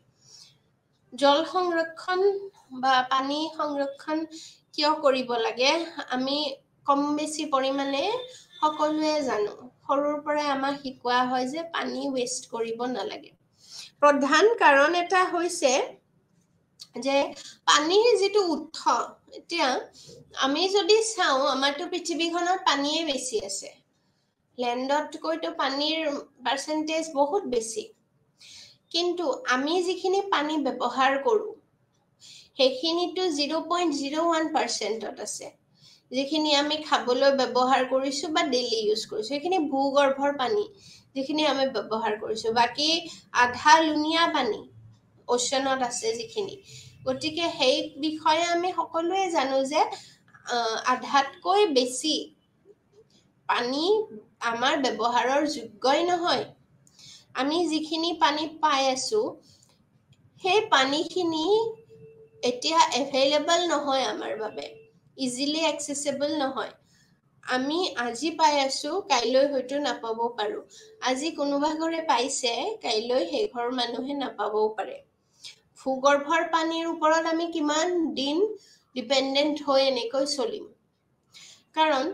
জল সংৰক্ষণ বা পানী সংৰক্ষণ কিয় কৰিব লাগে আমি কম বেছি পৰিমাণে সকলোৱে জানো। সৰুৰ পৰাই আমাক শিকোৱা হয় যে পানী ৱেষ্ট কৰিব নালাগে। প্ৰধান কাৰণ এটা হৈছে যে পানীৰ যিটো উৎস, এতিয়া আমি যদি চাওঁ আমাৰতো পৃথিৱীখনত পানীয়ে বেছি আছে, লেণ্ডতকৈতো পানীৰ পাৰ্চেণ্টেজ বহুত বেছি, কিন্তু আমি যিখিনি পানী ব্যৱহাৰ কৰোঁ সেইখিনিতো 0.01%ত আছে। যিখিনি আমি খাবলৈ ব্যৱহাৰ কৰিছোঁ বা ডেইলি ইউজ কৰিছোঁ সেইখিনি ভূগৰ্ভৰ পানী যিখিনি আমি ব্যৱহাৰ কৰিছোঁ, বাকী আধা লুণীয়া পানী অ'চেনত আছে যিখিনি। গতিকে সেই বিষয়ে আমি সকলোৱে জানো যে আধাতকৈ বেছি পানী আমাৰ ব্যৱহাৰৰ যোগ্যই নহয়। আমি যিখিনি পানী পাই আছোঁ সেই পানীখিনি এতিয়া এভেইলেবল নহয় আমাৰ বাবে, ইজিলি এক্সেচেবল নহয়। আমি আজি পাই আছোঁ, কাইলৈ হয়তো নাপাবও পাৰোঁ। আজি কোনোবা ঘৰে পাইছে, কাইলৈ সেই ঘৰ মানুহে নাপাবও পাৰে। ভূগৰ্ভৰ পানীৰ ওপৰত আমি কিমান দিন ডিপেণ্ডেণ্ট হৈ এনেকৈ চলিম? কাৰণ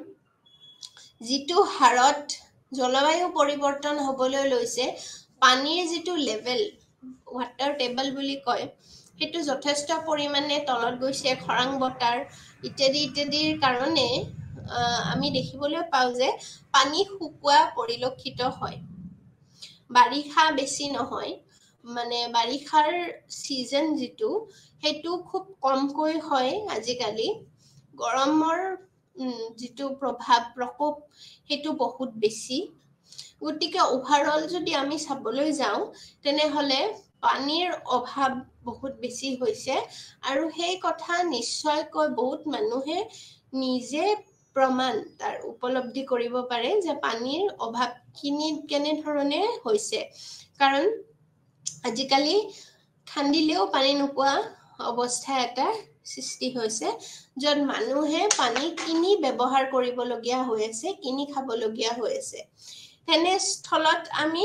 যিটো হাৰত জলবায়ু পৰিৱৰ্তন হ'বলৈ লৈছে, পানীৰ যিটো লেভেল, ৱাটাৰ টেবল বুলি কয়, সেইটো যথেষ্ট পৰিমাণে তলত গৈছে। খৰাং বতৰ ইত্যাদিৰ কাৰণে আমি দেখিবলৈ পাওঁ যে পানী শুকোৱা পৰিলক্ষিত হয়। বাৰিষা বেছি নহয়, মানে বাৰিষাৰ ছিজন যিটো সেইটো খুব কমকৈ হয় আজিকালি। গৰমৰ যিটো প্ৰকোপ সেইটো বহুত বেছি। গতিকে অভাৰঅল যদি আমি চাবলৈ যাওঁ তেনেহ'লে পানীৰ অভাৱ বহুত বেছি হৈছে, আৰু সেই কথা নিশ্চয়কৈ বহুত মানুহে নিজে প্ৰমাণ তাৰ উপলব্ধি কৰিব পাৰে যে পানীৰ অভাৱ কেনেধৰণে হৈছে। কাৰণ আজিকালি খান্দিলেও পানী নোপোৱা অৱস্থা এটা সৃষ্টি হৈছে, য'ত মানুহে পানী কিনি ব্যৱহাৰ কৰিবলগীয়া হৈ আছে, কিনি খাবলগীয়া হৈ আছে। তেনেস্থলত আমি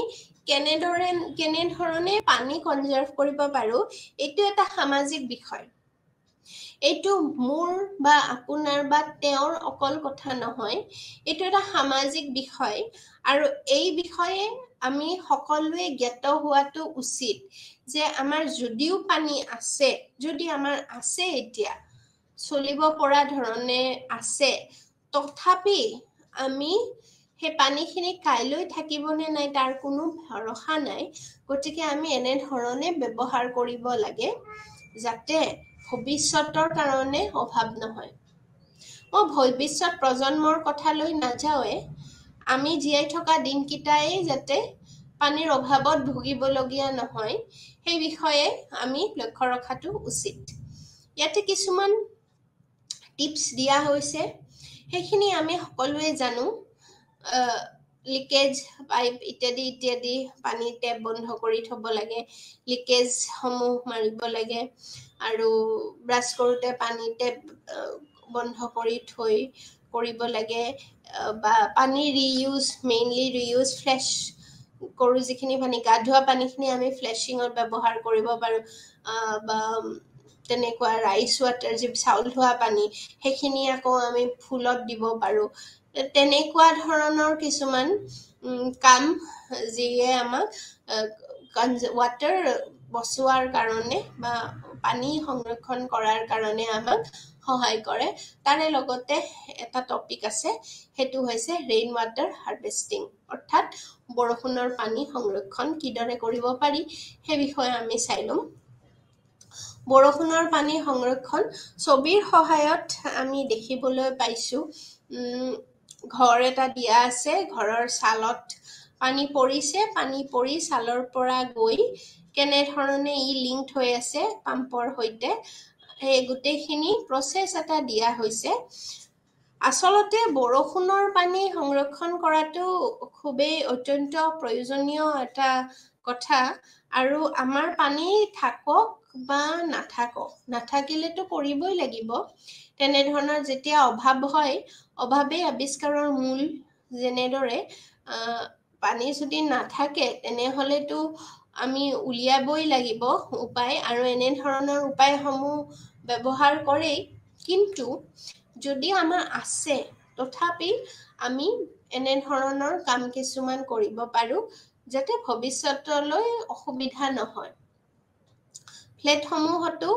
কেনেধৰণে পানী কনজাৰ্ভ কৰিব পাৰোঁ, এইটো এটা সামাজিক বিষয়। এইটো মোৰ বা আপোনাৰ বা তেওঁৰ অকল কথা নহয়, এইটো এটা সামাজিক বিষয়, আৰু এই বিষয়ে আমি সকলোৱে জ্ঞাত হোৱাটো উচিত যে আমাৰ যদিও পানী আছে, যদি আমাৰ আছে এতিয়া চলিব পৰা ধৰণে আছে, তথাপি আমি সেই পানীখিনি কাইলৈ থাকিবনে নাই তাৰ কোনো ভৰসা নাই। গতিকে আমি এনেধৰণে ব্যৱহাৰ কৰিব লাগে যাতে ভৱিষ্যতৰ কাৰণে অভাৱ নহয়। মই ভৱিষ্যত প্ৰজন্মৰ কথালৈ নাযাওঁৱে, আমি জীয়াই থকা দিনকেইটাই যাতে পানীৰ অভাৱত ভুগিবলগীয়া নহয় সেই বিষয়ে আমি লক্ষ্য ৰখাটো উচিত। ইয়াতে কিছুমান টিপছ দিয়া হৈছে, সেইখিনি আমি সকলোৱে জানো। লিকেজ পাইপ ইত্যাদি পানী টেপ বন্ধ কৰি থ'ব লাগে, লিকেজসমূহ মাৰিব লাগে, আৰু ব্ৰাছ কৰোঁতে পানী টেপ বন্ধ কৰি কৰিব লাগে, বা পানী মেইনলি ৰিইউজ ফ্ৰেছ কৰোঁ। যিখিনি পানী গা ধোৱা পানীখিনি আমি ফ্লেছিঙত ব্যৱহাৰ কৰিব পাৰোঁ, বা তেনেকুৱা ৰাইচ ৱাটাৰ যি চাউল ধোৱা পানী সেইখিনি আকৌ আমি ফুলত দিব পাৰোঁ। তেনেকুৱা ধৰণৰ কিছুমান কাম যিয়ে আমাক ৱাটাৰ বচোৱাৰ কাৰণে বা পানী সংৰক্ষণ কৰাৰ কাৰণে আমাক সহায় কৰে। তাৰে লগতে এটা টপিক আছে, সেইটো হৈছে ৰেইন ৱাটাৰ হাৰ্ভেষ্টিং, অৰ্থাৎ বৰষুণৰ পানী সংৰক্ষণ কিদৰে কৰিব পাৰি সেই বিষয়ে আমি চাই ল'ম। বৰষুণৰ পানী সংৰক্ষণ ছবিৰ সহায়ত আমি দেখিবলৈ পাইছোঁ। ঘৰ এটা দিয়া আছে, ঘৰৰ ছালত পানী পৰিছে, পানী পৰি ছালৰ পৰা গৈ কেনেধৰণে ই লিংক হৈ আছে পাম্পৰ সৈতে, সেই গোটেইখিনি প্ৰচেছ এটা দিয়া হৈছে। আচলতে বৰষুণৰ পানী সংৰক্ষণ কৰাটো খুবেই অত্যন্ত প্ৰয়োজনীয় এটা কথা, আৰু আমাৰ পানী থাকক বা নাথাকক, নাথাকিলেতো কৰিবই লাগিব। তেনেধৰণৰ যেতিয়া অভাৱ হয়, অভাৱেই আৱিষ্কাৰৰ মূল, যেনেদৰে পানী যদি নাথাকে তেনেহ'লেতো আমি উলিয়াবই লাগিব উপায়, আৰু এনেধৰণৰ উপায়সমূহ ব্যৱহাৰ কৰেই। কিন্তু যদি আমাৰ আছে, তথাপি আমি এনেধৰণৰ কাম কিছুমান কৰিব পাৰোঁ যাতে ভৱিষ্যতলৈ অসুবিধা নহয়। ফ্লেটসমূহতো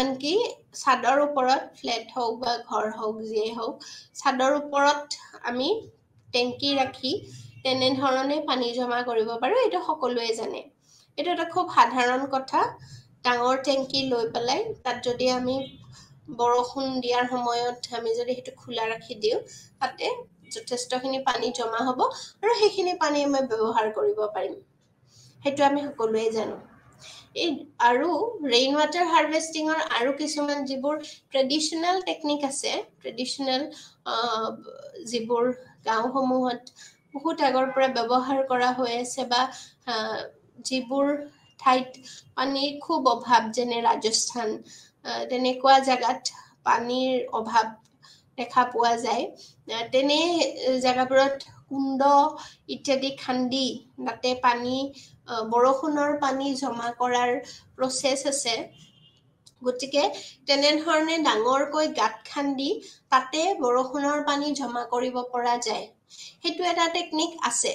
আনকি ছাদৰ ওপৰত, ফ্লেট হওক বা ঘৰ হওক যিয়েই হওক, ছাদৰ ওপৰত আমি টেংকি ৰাখি তেনেধৰণে পানী জমা কৰিব পাৰোঁ। এইটো সকলোৱে জানে, এইটো এটা খুব সাধাৰণ কথা। ডাঙৰ টেংকি লৈ পেলাই তাত যদি আমি বৰষুণ দিয়াৰ সময়ত আমি যদি সেইটো খোলা ৰাখি দিওঁ, তাতে যথেষ্টখিনি পানী জমা হ'ব আৰু সেইখিনি পানী আমি ব্যৱহাৰ কৰিব পাৰিম। সেইটো আমি সকলোৱে জানো। আৰু ৰেইন ৱাটাৰ হাৰ্ভেষ্টিঙৰ আৰু কিছুমান যিবোৰ ট্ৰেডিশ্যনেল টেকনিক আছে, ট্ৰেডিশ্যনেল যিবোৰ গাঁওসমূহত বহুত আগৰ পৰা ব্যৱহাৰ কৰা হৈ আছে, বা যিবোৰ ঠাইত পানীৰ খুব অভাৱ, যেনে ৰাজস্থান, তেনেকুৱা জেগাত পানীৰ অভাৱ দেখা পোৱা যায়। তেনে জেগাবোৰত কুণ্ড ইত্যাদি খান্দি তাতে পানী, বৰষুণৰ পানী জমা কৰাৰ প্ৰচেছ আছে। গতিকে তেনেধৰণে ডাঙৰকৈ গাঁত খান্দি তাতে বৰষুণৰ পানী জমা কৰিব পৰা যায়। সেইটো এটা টেকনিক আছে।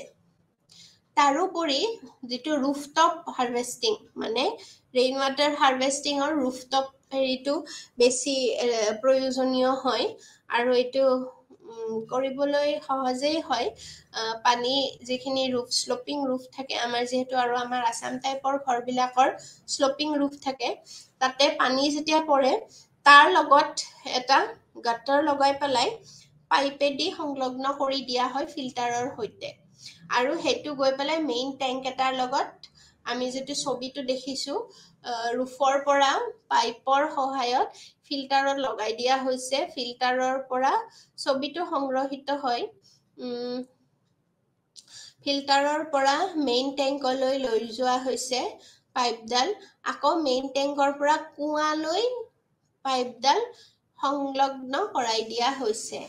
তাৰোপৰি যিটো ৰুফটপ হাৰ্ভেষ্টিং, মানে ৰেইন ৱাটাৰ হাৰ্ভেষ্টিঙৰ ৰুফটপ হেৰিটো বেছি প্ৰয়োজনীয় হয়, আৰু এইটো কৰিবলৈ সহজেই হয়। পানী যিখিনি ৰুফ, শ্লপিং ৰুফ থাকে আমাৰ যিহেতু, আৰু আমাৰ আছাম টাইপৰ ঘৰবিলাকৰ শ্লপিং ৰুফ থাকে, তাতে পানী যেতিয়া পৰে তাৰ লগত এটা গাঁতৰ লগাই পেলাই পাইপেদি সংলগ্ন কৰি দিয়া হয় ফিল্টাৰৰ সৈতে, আৰু সেইটো গৈ পেলাই মেইন টেংক এটাৰ লগত, আমি যিটো ছবিটো দেখিছোঁ, ৰুফৰ পৰা পাইপৰ সহায়ত ফিল্টাৰত লগাই দিয়া হৈছে। ফিল্টাৰৰ পৰা ছবিটো সংগ্ৰহিত হয়, ফিল্টাৰৰ পৰা মেইন টেংকলৈ লৈ যোৱা হৈছে পাইপডাল, আকৌ মেইন টেংকৰ পৰা কুঁৱালৈ পাইপডাল সংলগ্ন কৰাই দিয়া হৈছে।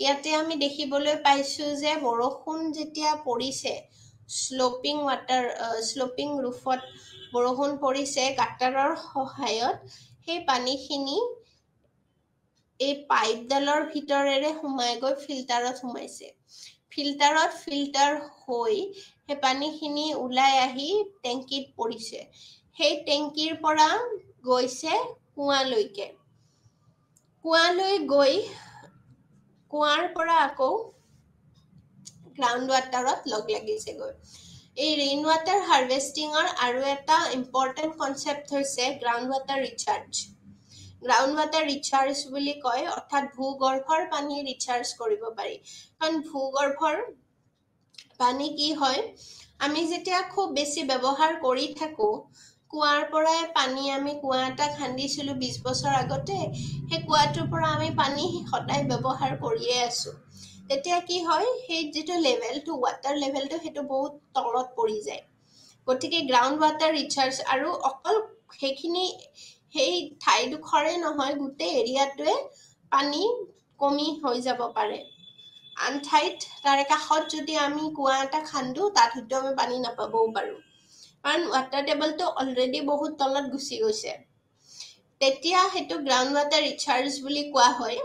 ইয়াতে আমি দেখিবলৈ পাইছোঁ যে বৰষুণ যেতিয়া পৰিছে, শ্লপিং ৰুফত বৰষুণ পৰিছে, গাটাৰৰ সহায়ত সেই পানীখিনি এই পাইপডালৰ ভিতৰেৰে সোমাই গৈ ফিল্টাৰত সোমাইছে। ফিল্টাৰত ফিল্টাৰ হৈ সেই পানীখিনি ওলাই আহি টেংকিত পৰিছে। সেই টেংকিৰ পৰা গৈছে কুঁৱালৈকে, কুঁৱালৈ গৈ কুঁৱাৰ পৰা আকৌ গ্ৰাউণ্ড ৱাটাৰত লগ লাগিছেগৈ। এই ৰেইন ৱাটাৰ হাৰ্ভেষ্টিঙৰ আৰু এটা ইম্পৰ্টেণ্ট কনচেপ্ট হৈছে ground water recharge. Ground water recharge বুলি কয়, অৰ্থাৎ ভূগৰ্ভৰ পানী ৰিচাৰ্জ কৰিব পাৰি। কাৰণ ভূগৰ্ভৰ পানী কি হয়, আমি যেতিয়া খুব বেছি ব্যৱহাৰ কৰি থাকোঁ, কুঁৱাৰ পৰাই পানী, আমি কুঁৱা এটা খান্দিছিলোঁ 20 বছৰ আগতে, সেই কুঁৱাটোৰ পৰা আমি পানী সদায় ব্যৱহাৰ কৰিয়ে আছোঁ। তেতিয়া কি হয়, সেই যিটো লেভেলটো, ৱাটাৰ লেভেলটো, সেইটো বহুত তলত পৰি যায়। গতিকে গ্ৰাউণ্ড ৱাটাৰ ৰিচাৰ্জ, আৰু অকল সেইখিনি সেই ঠাইডোখৰে নহয়, গোটেই এৰিয়াটোৱে পানী কমি হৈ যাব পাৰে। আন ঠাইত তাৰে কাষত যদি আমি কুঁৱা এটা খান্দো, তাত হয়তো আমি পানী নাপাবও পাৰোঁ, কাৰণ ৱাটাৰ টেবলটো অলৰেডি বহুত তলত গুচি গৈছে। তেতিয়া সেইটো গ্ৰাউণ্ড ৱাটাৰ ৰিচাৰ্জ বুলি কোৱা হয়।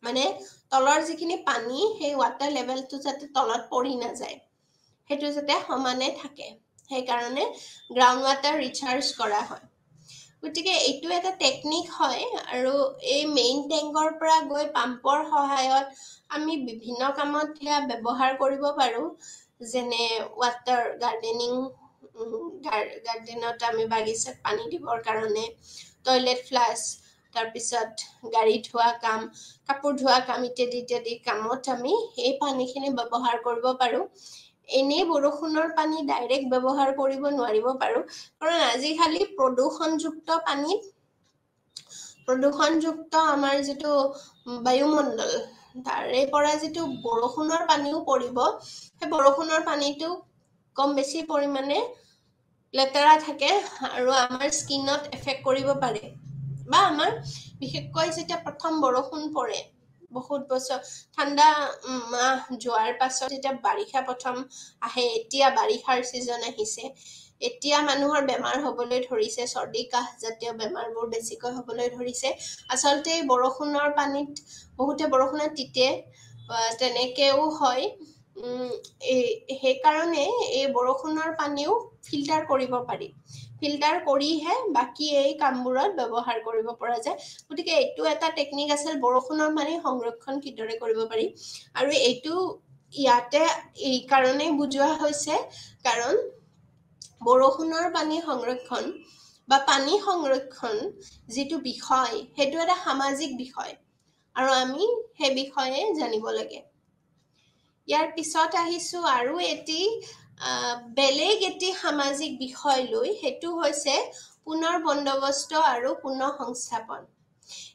মানে তলৰ যিখিনি পানী, সেই ৱাটাৰ লেভেলটো যাতে তলত পৰি নাযায়, সেইটো যাতে সমানে থাকে, সেইকাৰণে গ্ৰাউণ্ড ৱাটাৰ ৰিচাৰ্জ কৰা হয়। গতিকে এইটো এটা টেকনিক হয়, আৰু এই মেইন টেংকৰ পৰা গৈ পাম্পৰ সহায়ত আমি বিভিন্ন কামত সেয়া ব্যৱহাৰ কৰিব পাৰোঁ, যেনে ৱাটাৰ গাৰ্ডেনত আমি বাগিচাত পানী দিবৰ কাৰণে, টয়লেট ফ্লাছ, তাৰপিছত গাড়ী ধোৱা কাম, কাপোৰ ধোৱা কাম ইত্যাদি ইত্যাদি কামত আমি এই পানীখিনি ব্যৱহাৰ কৰিব পাৰোঁ। এনে বৰষুণৰ পানী ডাইৰেক্ট ব্যৱহাৰ কৰিব নোৱাৰিব পাৰো কাৰণ আজিকালি প্ৰদূষণযুক্ত আমাৰ যিটো বায়ুমণ্ডল তাৰে পৰা যিটো বৰষুণৰ পানীও পৰিব সেই বৰষুণৰ পানীটো কম বেছি পৰিমাণে লেতেৰা থাকে আৰু আমাৰ স্কিনত এফেক্ট কৰিব পাৰে বা আমাৰ বিশেষকৈ যেতিয়া প্ৰথম বৰষুণ পৰে বহুত বছৰ ঠাণ্ডা মাহ যোৱাৰ পাছত যেতিয়া বাৰিষা প্ৰথম আহে এতিয়া বাৰিষাৰ ছিজন আহিছে এতিয়া মানুহৰ বেমাৰ হ'বলৈ ধৰিছে চৰ্দি কাহ জাতীয় বেমাৰবোৰ বেছিকৈ হ'বলৈ ধৰিছে আচলতে বৰষুণৰ পানীত বহুতে বৰষুণত তিতে তেনেকেও হয় সেইকাৰণে এই বৰষুণৰ পানীও ফিল্টাৰ কৰিব পাৰি ফিল্টাৰ কৰিহে বাকী এই কামবোৰত ব্যৱহাৰ কৰিব পৰা যায় গতিকে এইটো এটা টেকনিক আছিল বৰষুণৰ পানী সংৰক্ষণ কিদৰে কৰিব পাৰি আৰু এইটো ইয়াতে এই কাৰণেই বুজোৱা হৈছে কাৰণ বৰষুণৰ পানী সংৰক্ষণ বা পানী সংৰক্ষণ যিটো বিষয় সেইটো এটা সামাজিক বিষয় আৰু আমি সেই বিষয়ে জানিব লাগে ইয়াৰ পিছত আহিছো আৰু এটি বেলেগ এটি সামাজিক বিষয় লৈ সেইটো হৈছে পুনৰ বন্দবস্ত আৰু পুনৰ সংস্থাপন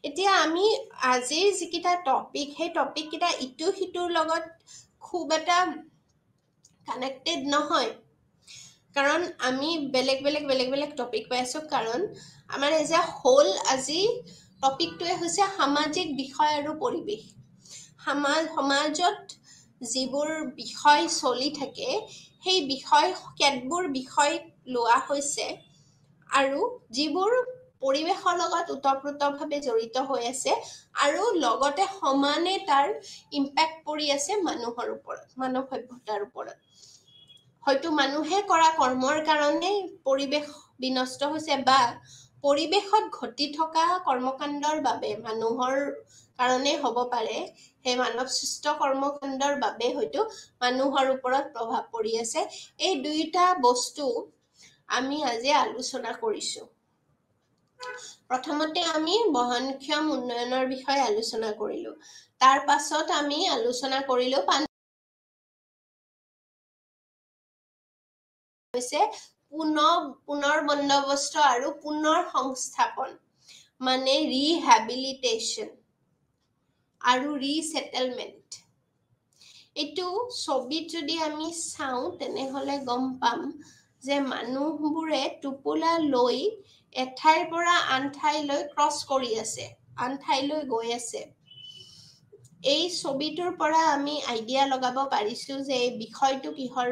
এতিয়া আমি আজিৰ যিকেইটা টপিক সেই টপিক কেইটা ইটো সিটোৰ লগত খুব এটা কানেক্টেড নহয় কাৰণ আমি বেলেগ টপিক পাই আছো কাৰণ আমাৰ এজ এ হোল আজি টপিকটোৱে হৈছে সামাজিক বিষয় আৰু পৰিৱেশ সমাজত যিবোৰ বিষয় চলি থাকে সেই কেতবোৰ বিষয় লোৱা হৈছে আৰু যিবোৰ পৰিৱেশৰ লগত ওতঃপ্ৰোতভাৱে জড়িত হৈ আছে আৰু লগতে সমানে তাৰ ইম্পেক্ট পৰি আছে মানুহৰ ওপৰত মানৱ সভ্যতাৰ ওপৰত হয়তো মানুহে কৰা কৰ্মৰ কাৰণে পৰিৱেশ বিনষ্ট হৈছে বা পৰিৱেশত ঘটি থকা কৰ্মকাণ্ডৰ বাবে মানুহৰ কাৰণে হ'ব পাৰে সেই মানৱ সৃষ্ট কৰ্মকাণ্ডৰ বাবে হয়তো মানুহৰ ওপৰত প্ৰভাৱ পৰি আছে এই দুইটা বস্তু আমি আজি আলোচনা কৰিছো প্ৰথমতে আমি বহনক্ষম উন্নয়নৰ বিষয়ে আলোচনা কৰিলো তাৰ পাছত আমি আলোচনা কৰিলো হৈছে পুনৰ বন্দবস্ত আৰু পুনৰ সংস্থাপন মানে ৰিহেবিলিটেশ্যন আৰু ৰিছেটেলমেণ্ট এইটো ছবিত যদি আমি চাওঁ তেনেহলে গম পাম যে মানুহবোৰে টোপোলা লৈ এঠাইৰ পৰা আন ঠাইলৈ ক্ৰছ কৰি আছে আন ঠাইলৈ গৈ আছে এই ছবিটোৰ পৰা আমি আইডিয়া লগাব পাৰিছো যে এই বিষয়টো কিহৰ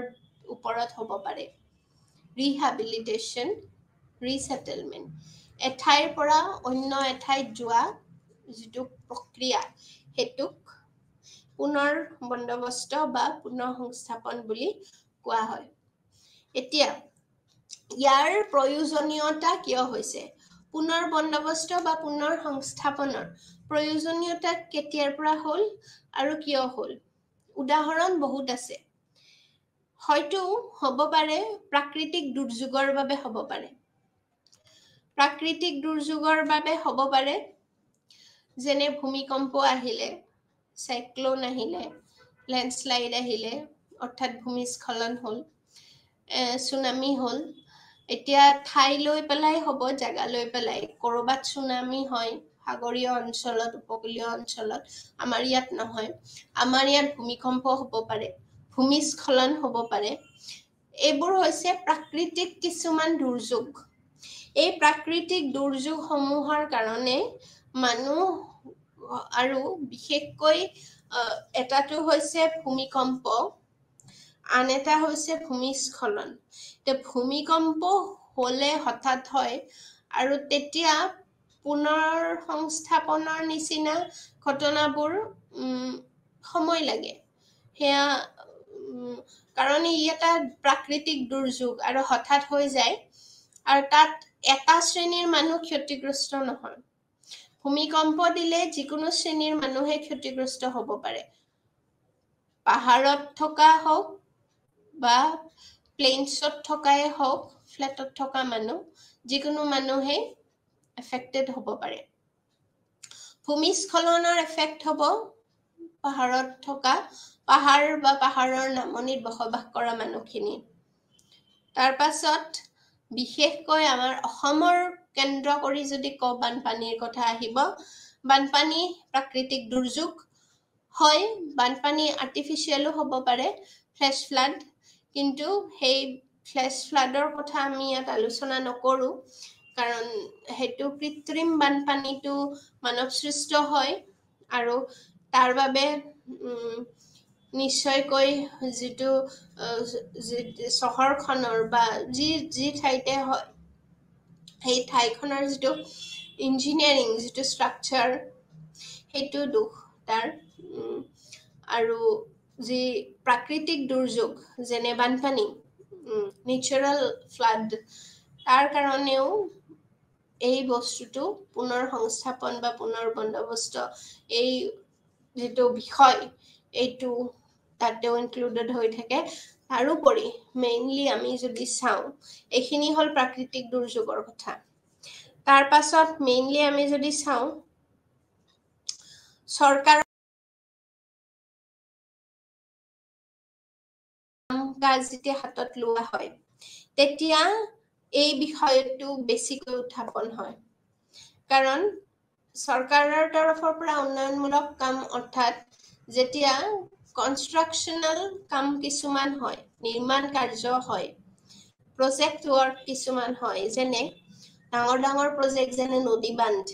ওপৰত হ'ব পাৰে ৰিহেবিলিটেশ্যন ৰিছেটেলমেণ্ট এঠাইৰ পৰা অন্য এঠাইত যোৱা যিটো প্ৰক্ৰিয়া হেতুক পুনৰ বন্দবস্ত বা পুনৰ সংস্থাপন বুলি কোৱা হয় এতিয়া ইয়াৰ প্ৰয়োজনীয়তা কিয় হৈছে পুনৰ বন্দবস্ত বা পুনৰ সংস্থাপনৰ প্ৰয়োজনীয়তা কেতিয়াৰ পৰা হ'ল আৰু কিয় হ'ল উদাহৰণ বহুত আছে হয়তো হ'ব পাৰে প্ৰাকৃতিক দুৰ্যোগৰ বাবে হ'ব পাৰে যেনে ভূমিকম্প আহিলে সাইক্লোন আহিলে লেণ্ডস্লাইড আহিলে অৰ্থাৎ ভূমিস্খলন হ'ল সুনামি হ'ল এতিয়া ঠাই লৈ পেলাই হ'ব জাগা লৈ পেলাই কৰবাত সুনামি হয় সাগৰীয় অঞ্চলত উপকূলীয় অঞ্চলত আমাৰ ইয়াত নহয় আমাৰ ইয়াত ভূমিকম্প হ'ব পাৰে ভূমিস্খলন হ'ব পাৰে এইবোৰ হৈছে প্ৰাকৃতিক কিছুমান দুৰ্যোগ এই প্ৰাকৃতিক দুৰ্যোগসমূহৰ কাৰণে মানুহ আৰু বিশেষকৈ এটাটো হৈছে ভূমিকম্প আন এটা হৈছে ভূমিস্খলন ভূমিকম্প হলে হঠাৎ হয় আৰু তেতিয়া পুনৰ সংস্থাপনৰ নিচিনা ঘটনাবোৰ সময় লাগে সেয়া কাৰণ ই এটা প্ৰাকৃতিক দুৰ্যোগ আৰু হঠাৎ হৈ যায় আৰু তাত এটা শ্ৰেণীৰ মানুহ ক্ষতিগ্ৰস্ত নহয় ভূমিকম্প দিলে যিকোনো শ্ৰেণীৰ মানুহে ক্ষতিগ্ৰস্ত হ'ব পাৰে পাহাৰত থকা হওক বা প্লেইনছত থকাই হওক ফ্লেটত থকা মানুহ যিকোনো মানুহে এফেক্টেড হ'ব পাৰে ভূমিস্খলনৰ এফেক্ট হ'ব পাহাৰত থকা পাহাৰ বা পাহাৰৰ নামনিত বসবাস কৰা মানুহখিনি। তাৰ পাছত বিশেষকৈ আমাৰ অসমৰ কেন্দ্ৰ কৰি যদি কওঁ বানপানীৰ কথা আহিব। বানপানী প্ৰাকৃতিক দুৰ্যোগ হয়, বানপানী আৰ্টিফিচিয়েলো হ'ব পাৰে, ফ্লেছ ফ্লাড, কিন্তু সেই ফ্লেছ ফ্লাডৰ কথা আমি ইয়াত আলোচনা নকৰোঁ, কাৰণ সেইটো কৃত্ৰিম বানপানীটো মানৱ সৃষ্ট হয় আৰু তাৰ বাবে নিশ্চয়কৈ যিটো চহৰখনৰ বা যি ঠাইতে হয় সেই ঠাইখনৰ যিটো ইঞ্জিনিয়াৰিং যিটো ষ্ট্ৰাকচাৰ সেইটো দুখ তাৰ। আৰু যি প্ৰাকৃতিক দুৰ্যোগ যেনে বানপানী, নেচাৰেল ফ্লাড, তাৰ কাৰণেও এই বস্তুটো পুনৰ সংস্থাপন বা পুনৰ বন্দোবস্ত এই যিটো বিষয় এইটো তাতেও ইনক্লুডেড হৈ থাকে। তাৰোপৰি মেইনলি আমি যদি চাওঁ, এইখিনি হ'ল প্ৰাকৃতিক দুৰ্যোগৰ কথা। তাৰ পাছত মেইনলি আমি যদি চাওঁ, চৰকাৰ কাজ যেতিয়া হাতত লোৱা হয় তেতিয়া এই বিষয়টো বেছিকৈ উত্থাপন হয়, কাৰণ চৰকাৰৰ তৰফৰ পৰা উন্নয়নমূলক কাম অৰ্থাৎ যেতিয়া কনষ্ট্ৰাকশ্যনেল কাম কিছুমান হয়, নিৰ্মাণ কাৰ্য হয়, প্ৰজেক্ট ৱৰ্ক কিছুমান হয়, যেনে ডাঙৰ ডাঙৰ প্ৰজেক্ট যেনে নদী বান্ধ,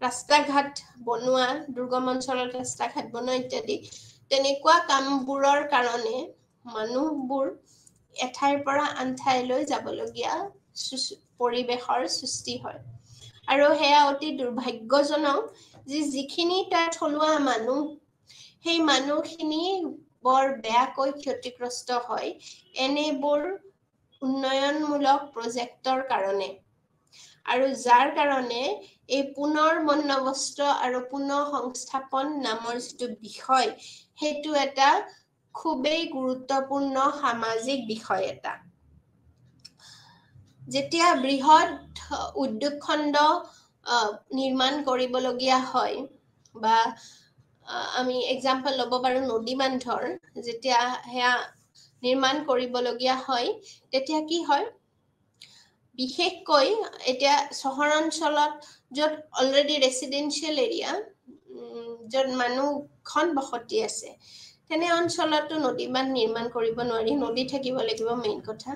ৰাস্তা ঘাট বনোৱা, দুৰ্গম অঞ্চলত ৰাস্তা ঘাট বনোৱা ইত্যাদি, তেনেকুৱা কামবোৰৰ কাৰণে মানুহবোৰ এঠাইৰ পৰা আন ঠাইলৈ যাবলগীয়া পৰিৱেশৰ সৃষ্টি হয়। আৰু সেয়া অতি দুৰ্ভাগ্যজনক যে যিখিনি তাত থলুৱা মানুহ, সেই মানুহখিনি বৰ বেয়াকৈ ক্ষতিগ্ৰস্ত হয় এনেবোৰ উন্নয়নমূলক প্ৰজেক্টৰ কাৰণে। আৰু যাৰ কাৰণে এই পুনৰ বন্দোবস্ত আৰু পুনৰ সংস্থাপন নামৰ যিটো বিষয়, সেইটো এটা খুবেই গুৰুত্বপূৰ্ণ সামাজিক বিষয় এটা। যেতিয়া বৃহৎ উদ্যোগ খণ্ড নিৰ্মাণ কৰিবলগীয়া হয়, বা আমি এক্সাম্পল ল'ব পাৰোঁ নদী বান্ধৰ, যেতিয়া সেয়া নিৰ্মাণ কৰিবলগীয়া হয় তেতিয়া কি হয়, বিশেষকৈ এতিয়া চহৰ অঞ্চলত য'ত অলৰেডি ৰেচিডেঞ্চিয়েল এৰিয়া, য'ত মানুহখন বসতি আছে, তেনে অঞ্চলতো নদী বান্ধ নিৰ্মাণ কৰিব নোৱাৰি, নদী থাকিব লাগিব মেইন কথা।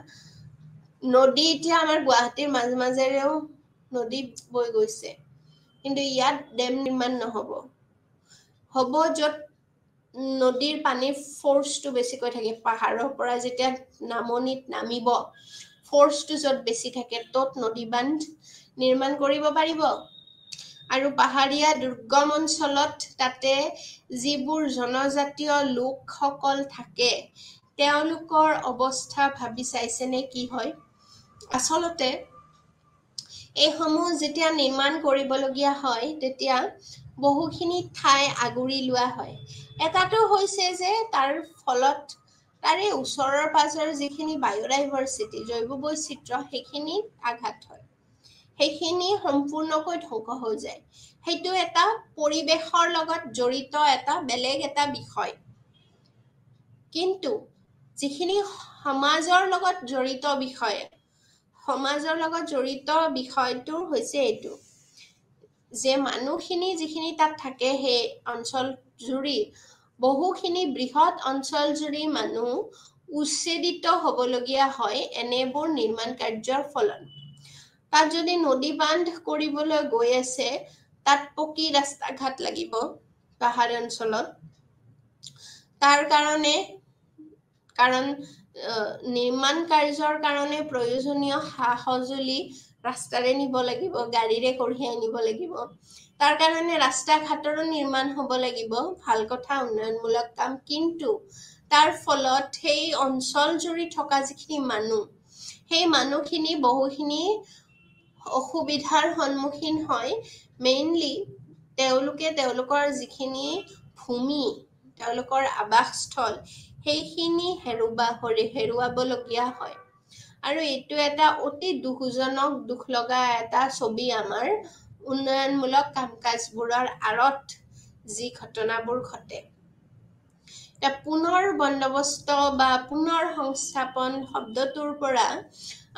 নদী এতিয়া আমাৰ গুৱাহাটীৰ মাজেৰেও নদী বৈ গৈছে, কিন্তু ইয়াত ডেম নিৰ্মাণ নহ'ব, হ'ব য'ত নদীৰ পানীৰ ফ'ৰ্চটো বেছিকৈ থাকে, পাহাৰৰ পৰা যেতিয়া নামনিত নামিব, ফ'ৰ্চটো য'ত বেছি থাকে ত'ত নদী বান্ধ নিৰ্মাণ কৰিব পাৰিব। আৰু পাহাৰীয়া দুৰ্গম অঞ্চলত তাতে যিবোৰ জনজাতীয় লোকসকল থাকে, তেওঁলোকৰ অৱস্থা ভাবি চাইছেনে কি হয়? আচলতে এইসমূহ যেতিয়া নিৰ্মাণ কৰিবলগীয়া হয় তেতিয়া বহুখিনি ঠাই আগুৰি লোৱা হয়। এটাটো হৈছে যে তাৰ ফলত তাৰে ওচৰৰ পাজৰ যিখিনি বায়'ডাইভাৰ্চিটি, জৈৱ বৈচিত্ৰ্য, সেইখিনিত আঘাত হয়, সেইখিনি সম্পূৰ্ণকৈ ধ্বংস হৈ যায়। সেইটো এটা পৰিৱেশৰ লগত জড়িত এটা বেলেগ এটা বিষয়। কিন্তু যিখিনি সমাজৰ লগত জড়িত বিষয়, সমাজৰ লগত জড়িত বিষয়টো হৈছে এইটো যে মানুহখিনি যিখিনি তাত থাকে, সেই অঞ্চল জুৰি বহুখিনি বৃহৎ অঞ্চল জুৰি মানুহ উচ্ছেদিত হ'বলগীয়া হয় এনেবোৰ নিৰ্মাণ কাৰ্যৰ ফলত। তাত যদি নদী বান্ধ কৰিবলৈ গৈ আছে, তাত পকী ৰাস্তা ঘাট লাগিব পাহাৰীয়া অঞ্চলত, তাৰ কাৰণে, কাৰণ নিৰ্মাণ কাৰ্যৰ কাৰণে প্ৰয়োজনীয় সা-সঁজুলি ৰাস্তাৰে নিব লাগিব, গাড়ীৰে কঢ়িয়াই নিব লাগিব, তাৰ কাৰণে ৰাস্তা ঘাটৰো নিৰ্মাণ হ'ব লাগিব, ভাল কথা, উন্নয়নমূলক কাম। কিন্তু তাৰ ফলত সেই অঞ্চল জুৰি থকা যিখিনি মানুহ, সেই মানুহখিনি বহুখিনি অসুবিধাৰ সন্মুখীন হয়। মেইনলি তেওঁলোকে তেওঁলোকৰ যিখিনি ভূমি, তেওঁলোকৰ আৱাসস্থল, সেইখিনি হেৰুৱাবলগীয়া হয়। আৰু এইটো এটা অতি দুখজনক, দুখ লগা এটা ছবি আমাৰ উন্নয়নমূলক কাম কাজবোৰৰ আঁৰত যি ঘটনাবোৰ ঘটে। পুনৰ বন্দবস্ত বা পুনৰ সংস্থাপন শব্দটোৰ পৰা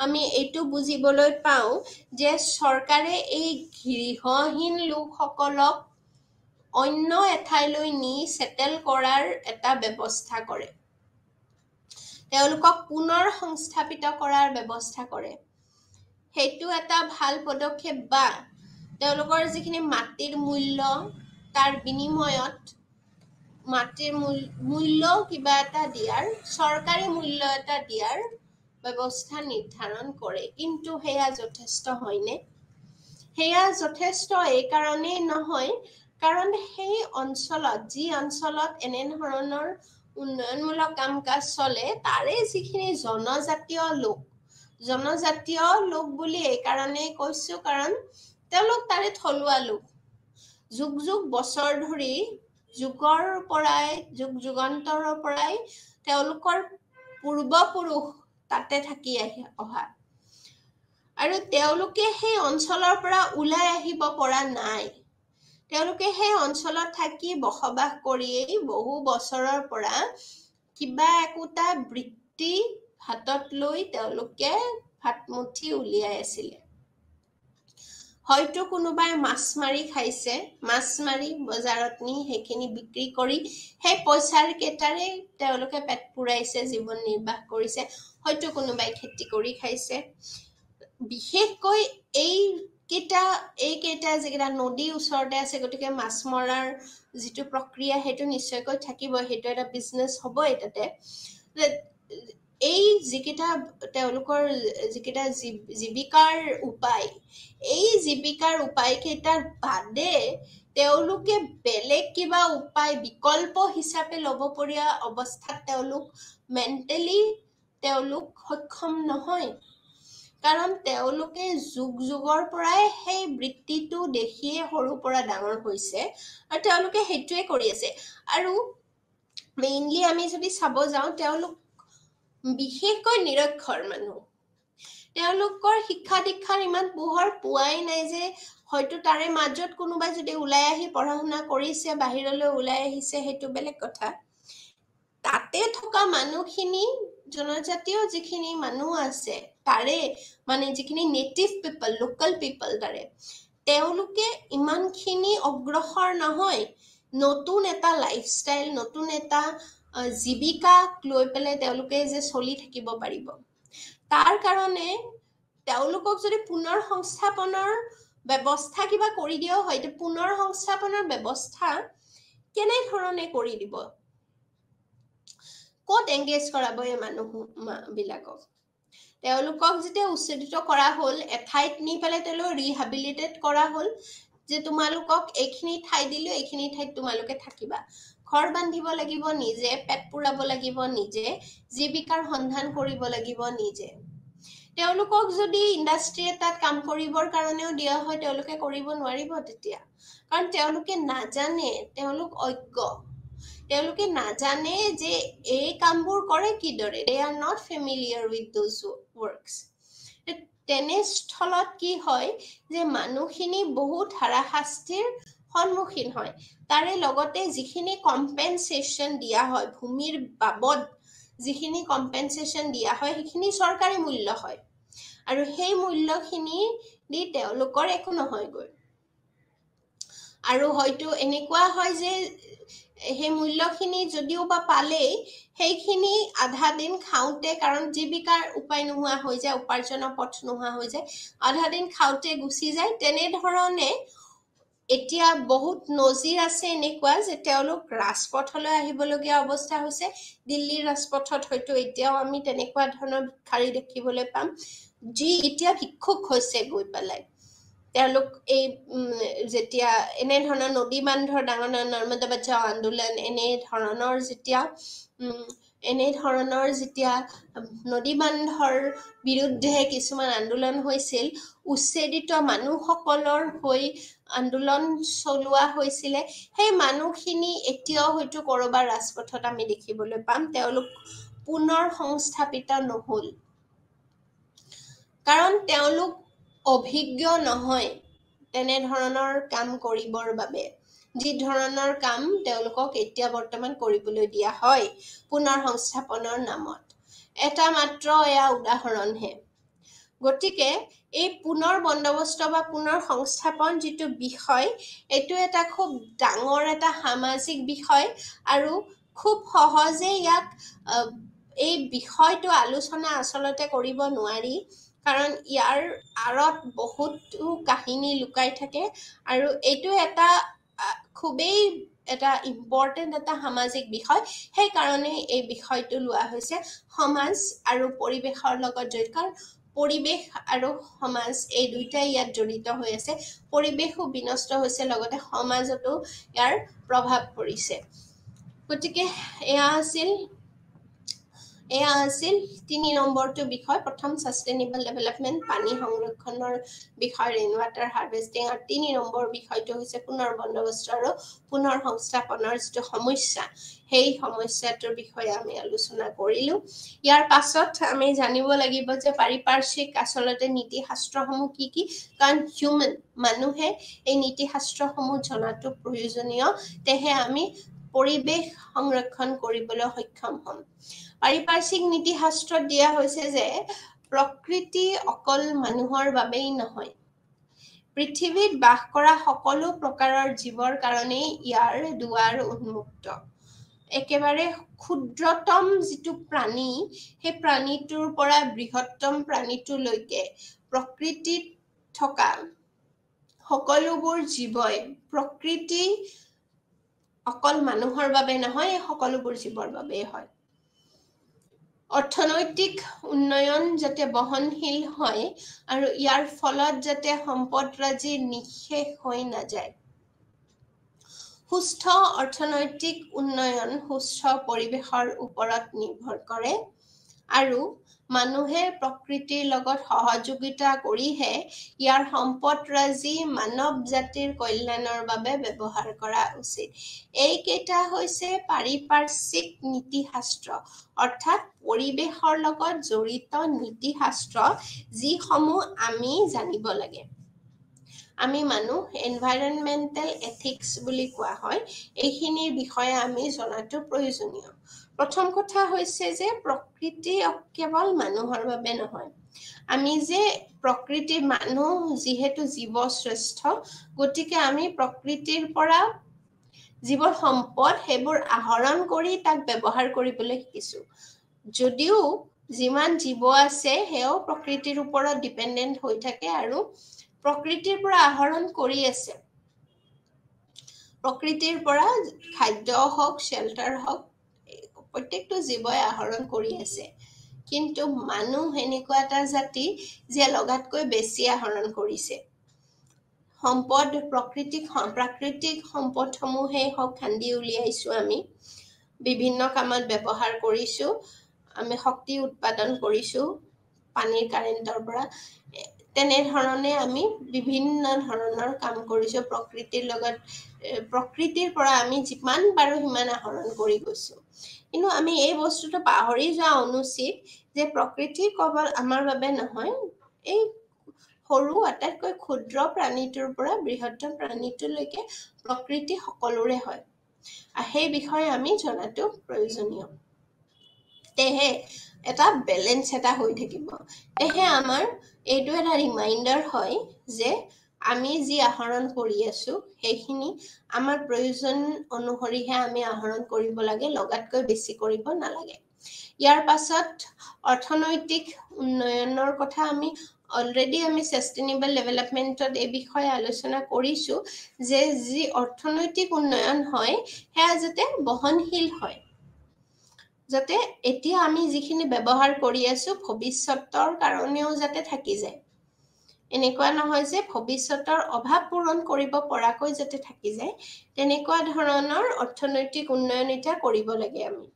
আমি এইটো বুজিবলৈ পাওঁ যে চৰকাৰে এই গৃহহীন লোকসকলক অন্য এঠাইলৈ নি সেটেল কৰাৰ এটা ব্যৱস্থা কৰে, তেওঁলোকক পুনৰ সংস্থাপিত কৰাৰ ব্যৱস্থা কৰে। সেইটো এটা ভাল পদক্ষেপ, বা তেওঁলোকৰ যিখিনি মাটিৰ মূল্য তাৰ বিনিময়ত মাটিৰ মূল্য কিবা এটা দিয়াৰ, চৰকাৰী মূল্য এটা দিয়াৰ ব্যৱস্থা নিৰ্ধাৰণ কৰে। কিন্তু সেয়া যথেষ্ট হয়নে? সেয়া যথেষ্ট এই কাৰণেই নহয় কাৰণ সেই অঞ্চলত, যি অঞ্চলত এনেধৰণৰ উন্নয়নমূলক কাম কাজ চলে, তাৰে যিখিনি জনজাতীয় লোক বুলি এই কাৰণেই কৈছো কাৰণ তেওঁলোক তাৰে থলুৱা লোক, যুগ বছৰ ধৰি যুগৰ পৰাই যুগান্তৰৰ পৰাই তেওঁলোকৰ পূৰ্বপুৰুষ তাতে থাকি অহা, আৰু তেওঁলোকে সেই অঞ্চলৰ পৰা ওলাই আহিব পৰা নাই। তেওঁলোকে সেই অঞ্চলত থাকি বসবাস কৰিয়েই বহু বছৰৰ পৰা কিবা একোটা বৃত্তি হাতত লৈ তেওঁলোকে ভাতমুঠি উলিয়াই আছিলে। হয়তো কোনোবাই মাছ মাৰি খাইছে, মাছ মাৰি বজাৰত নি সেইখিনি বিক্ৰী কৰি সেই পইচাৰ কেইটাৰে তেওঁলোকে পেট পুৰাইছে, জীৱন নিৰ্বাহ কৰিছে। হয়তো কোনোবাই খেতি কৰি খাইছে। বিশেষকৈ এইকেইটা যিকেইটা নদী ওচৰতে আছে, গতিকে মাছ মৰাৰ যিটো প্ৰক্ৰিয়া সেইটো নিশ্চয়কৈ থাকিব, সেইটো এটা বিজনেছ হ'বই তাতে। এই যিকেইটা তেওঁলোকৰ যিকেইটা জীৱিকাৰ উপায়, এই জীৱিকাৰ উপায় কেইটাৰ বাদে তেওঁলোকে বেলেগ কিবা উপায় বিকল্প হিচাপে ল'ব পৰা অৱস্থাত তেওঁলোক মেণ্টেলি সক্ষম নহয়, কাৰণ তেওঁলোকে যুগৰ পৰাই সেই বৃত্তিটো দেখিয়ে সৰুৰ পৰা ডাঙৰ হৈছে আৰু তেওঁলোকে সেইটোৱে কৰি আছে। আৰু মেইনলি আমি যদি চাব যাওঁ, তেওঁলোক বিশেষকৈ নিৰক্ষৰ মানুহ, তেওঁলোকৰ শিক্ষা দীক্ষাৰ ইমান পোহৰ পোৱাই নাই যে হয়তো তাৰে মাজত কোনোবাই যদি ওলাই আহি পঢ়া শুনা কৰিছে, বাহিৰলৈ ওলাই আহিছে, সেইটো বেলেগ কথা। তাতে থকা মানুহখিনি, জনজাতীয় যিখিনি মানুহ আছে তাৰে, মানে যিখিনি নেটিভ পিপল, লোকেল পিপল তাৰে, তেওঁলোকে ইমানখিনি অগ্ৰসৰ নহয় নতুন এটা লাইফষ্টাইল, নতুন এটা জীৱিকাক লৈ পেলাই তেওঁলোকে যে চলি থাকিব পাৰিব। তাৰ কাৰণে তেওঁলোকক যদি পুনৰ সংস্থাপনৰ ব্যৱস্থা কিবা কৰি দিয়া হয়, পুনৰ সংস্থাপনৰ ব্যৱস্থা কেনেধৰণে কৰি দিব, ক'ত এংগেজ কৰাব এই মানুহ বিলাকক? তেওঁলোকক যেতিয়া উচ্ছেদিত কৰা হ'ল, এঠাইত নি পেলাই তেওঁলোকক ৰিহেবিলিটেট কৰা হ'ল যে তোমালোকক এইখিনি ঠাই দিলো, এইখিনি ঠাইত তোমালোকে থাকিবা, ঘৰ বান্ধিব লাগিব নিজে, পেট পুৰাব লাগিব নিজে, জীৱিকাৰ সন্ধান কৰিব লাগিব নিজে। তেওঁলোকক যদি ইণ্ডাষ্ট্ৰি এটাত কাম কৰিবৰ কাৰণেও দিয়া হয়, তেওঁলোকে কৰিব নোৱাৰিব তেতিয়া, কাৰণ তেওঁলোকে নাজানে, তেওঁলোক অজ্ঞ, তেওঁলোকে নাজানে যে এই কামবোৰ কৰে কিদৰে। They are not familiar with those works. তেনেস্থলত কি হয় যে মানুহখিনি বহুত হাৰাশাস্তিৰ সন্মুখীন হয়। তাৰে লগতে যিখিনি কম্পেনচেশ্যন দিয়া হয়, ভূমিৰ বাবদ যিখিনি কম্পেনচেশ্যন দিয়া হয়, সেইখিনি চৰকাৰী মূল্য হয়, আৰু সেই মূল্যখিনি দি তেওঁলোকৰ একো নহয়গৈ। আৰু হয়তো এনেকুৱা হয় যে সেই মূল্যখিনি যদিও বা পালেই, সেইখিনি আধা দিন খাওঁতে, কাৰণ জীৱিকাৰ উপায় নোহোৱা হৈ যায়, উপাৰ্জনৰ পথ নোহোৱা হৈ যায়, আধা দিন খাওঁতে গুচি যায়। তেনেধৰণে এতিয়া বহুত নজিৰ আছে এনেকুৱা যে তেওঁলোক ৰাজপথলৈ আহিবলগীয়া অৱস্থা হৈছে। দিল্লীৰ ৰাজপথত হয়তো এতিয়াও আমি তেনেকুৱা ধৰণৰ ভিক্ষাৰী দেখিবলৈ পাম, যি এতিয়া ভিক্ষুক হৈছে গৈ পেলাই। তেওঁলোক এই যেতিয়া এনেধৰণৰ নদী বান্ধৰ ডাঙৰ নৰ্মদা বচাও আন্দোলন, এনেধৰণৰ যেতিয়া নদী বান্ধৰ বিৰুদ্ধে কিছুমান আন্দোলন হৈছিল, উচ্ছেদিত মানুহসকলৰ হৈ আন্দোলন চলোৱা হৈছিলে, সেই মানুহখিনি এতিয়াও হয়তো কৰবাৰ ৰাজপথত আমি দেখিবলৈ পাম। তেওঁলোক পুনৰ সংস্থাপিত নহল, কাৰণ তেওঁলোক অভিজ্ঞ নহয় তেনেধৰণৰ কাম কৰিবৰ বাবে। যি ধৰণৰ কাম তেওঁলোকক এতিয়া বৰ্তমান কৰিবলৈ দিয়া হয় পুনৰ সংস্থাপনৰ নামত। এটা মাত্ৰ এয়া উদাহৰণহে। গতিকে এই পুনৰ বন্দবস্ত বা পুনৰ সংস্থাপন যিটো বিষয়, এইটো এটা খুব ডাঙৰ এটা সামাজিক বিষয় আৰু খুব সহজে ইয়াক এই বিষয়টো আলোচনা আচলতে কৰিব নোৱাৰি, কাৰণ ইয়াৰ আঁৰত বহুতো কাহিনী লুকাই থাকে আৰু এইটো এটা খুবেই এটা ইম্পৰ্টেণ্ট এটা সামাজিক বিষয়। সেইকাৰণে এই বিষয়টো লোৱা হৈছে সমাজ আৰু পৰিৱেশৰ লগত জড়িত, কাৰণ পৰিৱেশ আৰু সমাজ এই দুইটাই ইয়াত জড়িত হৈ আছে। পৰিৱেশো বিনষ্ট হৈছে, লগতে সমাজতো ইয়াৰ প্ৰভাৱ পৰিছে। গতিকে এয়া আছিল 3 নম্বৰটো বিষয়। প্ৰথম সাষ্টেইনেবল ডেভেলপমেণ্ট, পানী সংৰক্ষণৰ বিষয়, ৰেইন ৱাটাৰ হাৰ্ভেষ্টিং, আৰু 3 নম্বৰ বিষয়টো হৈছে পুনৰ বন্দবস্ত আৰু পুনৰ সংস্থাপনৰ যিটো সমস্যা, সেই সমস্যাটোৰ বিষয়ে আমি আলোচনা কৰিলোঁ। ইয়াৰ পাছত আমি জানিব লাগিব যে পাৰিপাৰ্শ্বিক আচলতে নীতিশাস্ত্ৰসমূহ কি কি, কাৰণ মানুহে এই নীতিশাস্ত্ৰসমূহ জনাটো প্ৰয়োজনীয়, তেহে আমি পৰিৱেশ সংৰক্ষণ কৰিবলৈ সক্ষম হ'ম। পাৰিপাৰ্শ্বিক নীতিশাস্ত্ৰত দিয়া হৈছে যে প্ৰকৃতি অকল মানুহৰ বাবেই নহয়, পৃথিৱীত বাস কৰা সকলো প্ৰকাৰৰ জীৱৰ কাৰণেই ইয়াৰ দুৱাৰ উন্মুক্ত। একেবাৰে ক্ষুদ্ৰতম যিটো প্ৰাণী, সেই প্ৰাণীটোৰ পৰা বৃহত্তম প্ৰাণীটোলৈকে প্ৰকৃতিত থকা সকলোবোৰ জীৱই, প্ৰকৃতি অকল মানুহৰ বাবে নহয়, এই সকলোবোৰ জীৱৰ বাবেই হয়। অৰ্থনৈতিক উন্নয়ন যাতে বহনশীল হয় আৰু ইয়াৰ ফলত যাতে সম্পদৰাজি নিঃশেষ হৈ নাযায়। সুস্থ অৰ্থনৈতিক উন্নয়ন সুস্থ পৰিৱেশৰ ওপৰত নিৰ্ভৰ কৰে আৰু মানুহে প্ৰকৃতিৰ লগত সহযোগিতা কৰিহে ইয়াৰ সম্পদৰাজি মানৱ জাতিৰ কল্যাণৰ বাবে ব্যৱহাৰ কৰা উচিত। এইকেইটা হৈছে পাৰিপাৰ্শ্বিক নীতিশাস্ত্ৰ, অৰ্থাৎ পৰিৱেশৰ লগত জড়িত নীতিশাস্ত্ৰ, যিসমূহ আমি জানিব লাগে। আমি মানুহ এনভাইৰনমেণ্টেল এথিক্স বুলি কোৱা হয়, এইখিনিৰ বিষয়ে আমি জনাটো প্ৰয়োজনীয়। প্ৰথম কথা হৈছে যে প্ৰকৃতি কেৱল মানুহৰ বাবে নহয়, আমি যে প্ৰকৃতিৰ মানুহ যিহেতু জীৱ শ্ৰেষ্ঠ, গতিকে আমি প্ৰকৃতিৰ পৰা যিবোৰ সম্পদ সেইবোৰ আহৰণ কৰি তাক ব্যৱহাৰ কৰিবলৈ শিকিছো। যদিও যিমান জীৱ আছে সেয়াও প্ৰকৃতিৰ ওপৰত ডিপেণ্ডেণ্ট হৈ থাকে আৰু প্ৰকৃতিৰ পৰা আহৰণ কৰি আছে। প্ৰকৃতিৰ পৰা খাদ্য হওক, শ্বেল্টাৰ হওক, প্ৰত্যেকটো জীৱই আহৰণ কৰি আছে। কিন্তু মানুহ এনেকুৱা এটা জাতি যে লগাতকৈ বেছি আহৰণ কৰিছে। সম্পদ, প্ৰাকৃতিক সম্পদসমূহেই হওক খান্দি উলিয়াইছো, আমি বিভিন্ন কামত ব্যৱহাৰ কৰিছো, আমি শক্তি উৎপাদন কৰিছো পানীৰ কাৰেণ্টৰ পৰা। তেনেধৰণে আমি বিভিন্ন ধৰণৰ কাম কৰিছো। প্ৰকৃতিৰ পৰা আমি যিমান পাৰো সিমান আহৰণ কৰি গৈছো। কিন্তু আমি এই বস্তুটো পাহৰি যোৱা অনুচিত যে প্ৰকৃতি কেৱল আমাৰ বাবে নহয়, এই সৰু আটাইতকৈ ক্ষুদ্ৰ প্ৰাণীটোৰ পৰা বৃহত্তম প্ৰাণীটোলৈকে প্ৰকৃতি সকলোৰে হয়। সেই বিষয়ে আমি জনাটো প্ৰয়োজনীয়। তেহে এটা বেলেঞ্চ এটা হৈ থাকিব। তেহে আমাৰ এইটো এটা ৰিমাইণ্ডাৰ হয় যে আমি যি আহৰণ কৰি আছো সেইখিনি আমাৰ প্ৰয়োজন অনুসৰিহে আমি আহৰণ কৰিব লাগে, লগাতকৈ বেছি কৰিব নালাগে। ইয়াৰ পাছত অৰ্থনৈতিক উন্নয়নৰ কথা আমি অলৰেডি সাষ্টেইনেবল ডেভেলপমেণ্টত এই বিষয়ে আলোচনা কৰিছো যে যি অৰ্থনৈতিক উন্নয়ন হয় সেয়া যাতে বহনশীল হয়, যাতে এতিয়া আমি যিখিনি ব্যৱহাৰ কৰি আছো ভৱিষ্যতৰ কাৰণেও যাতে থাকি যায়। এনেকুৱা নহয় যে ভৱিষ্যতৰ অভাৱ পূৰণ কৰিব পৰাকৈ যাতে থাকি যায়, তেনেকুৱা ধৰণৰ অৰ্থনৈতিক উন্নয়ন এতিয়া কৰিব লাগে আমি।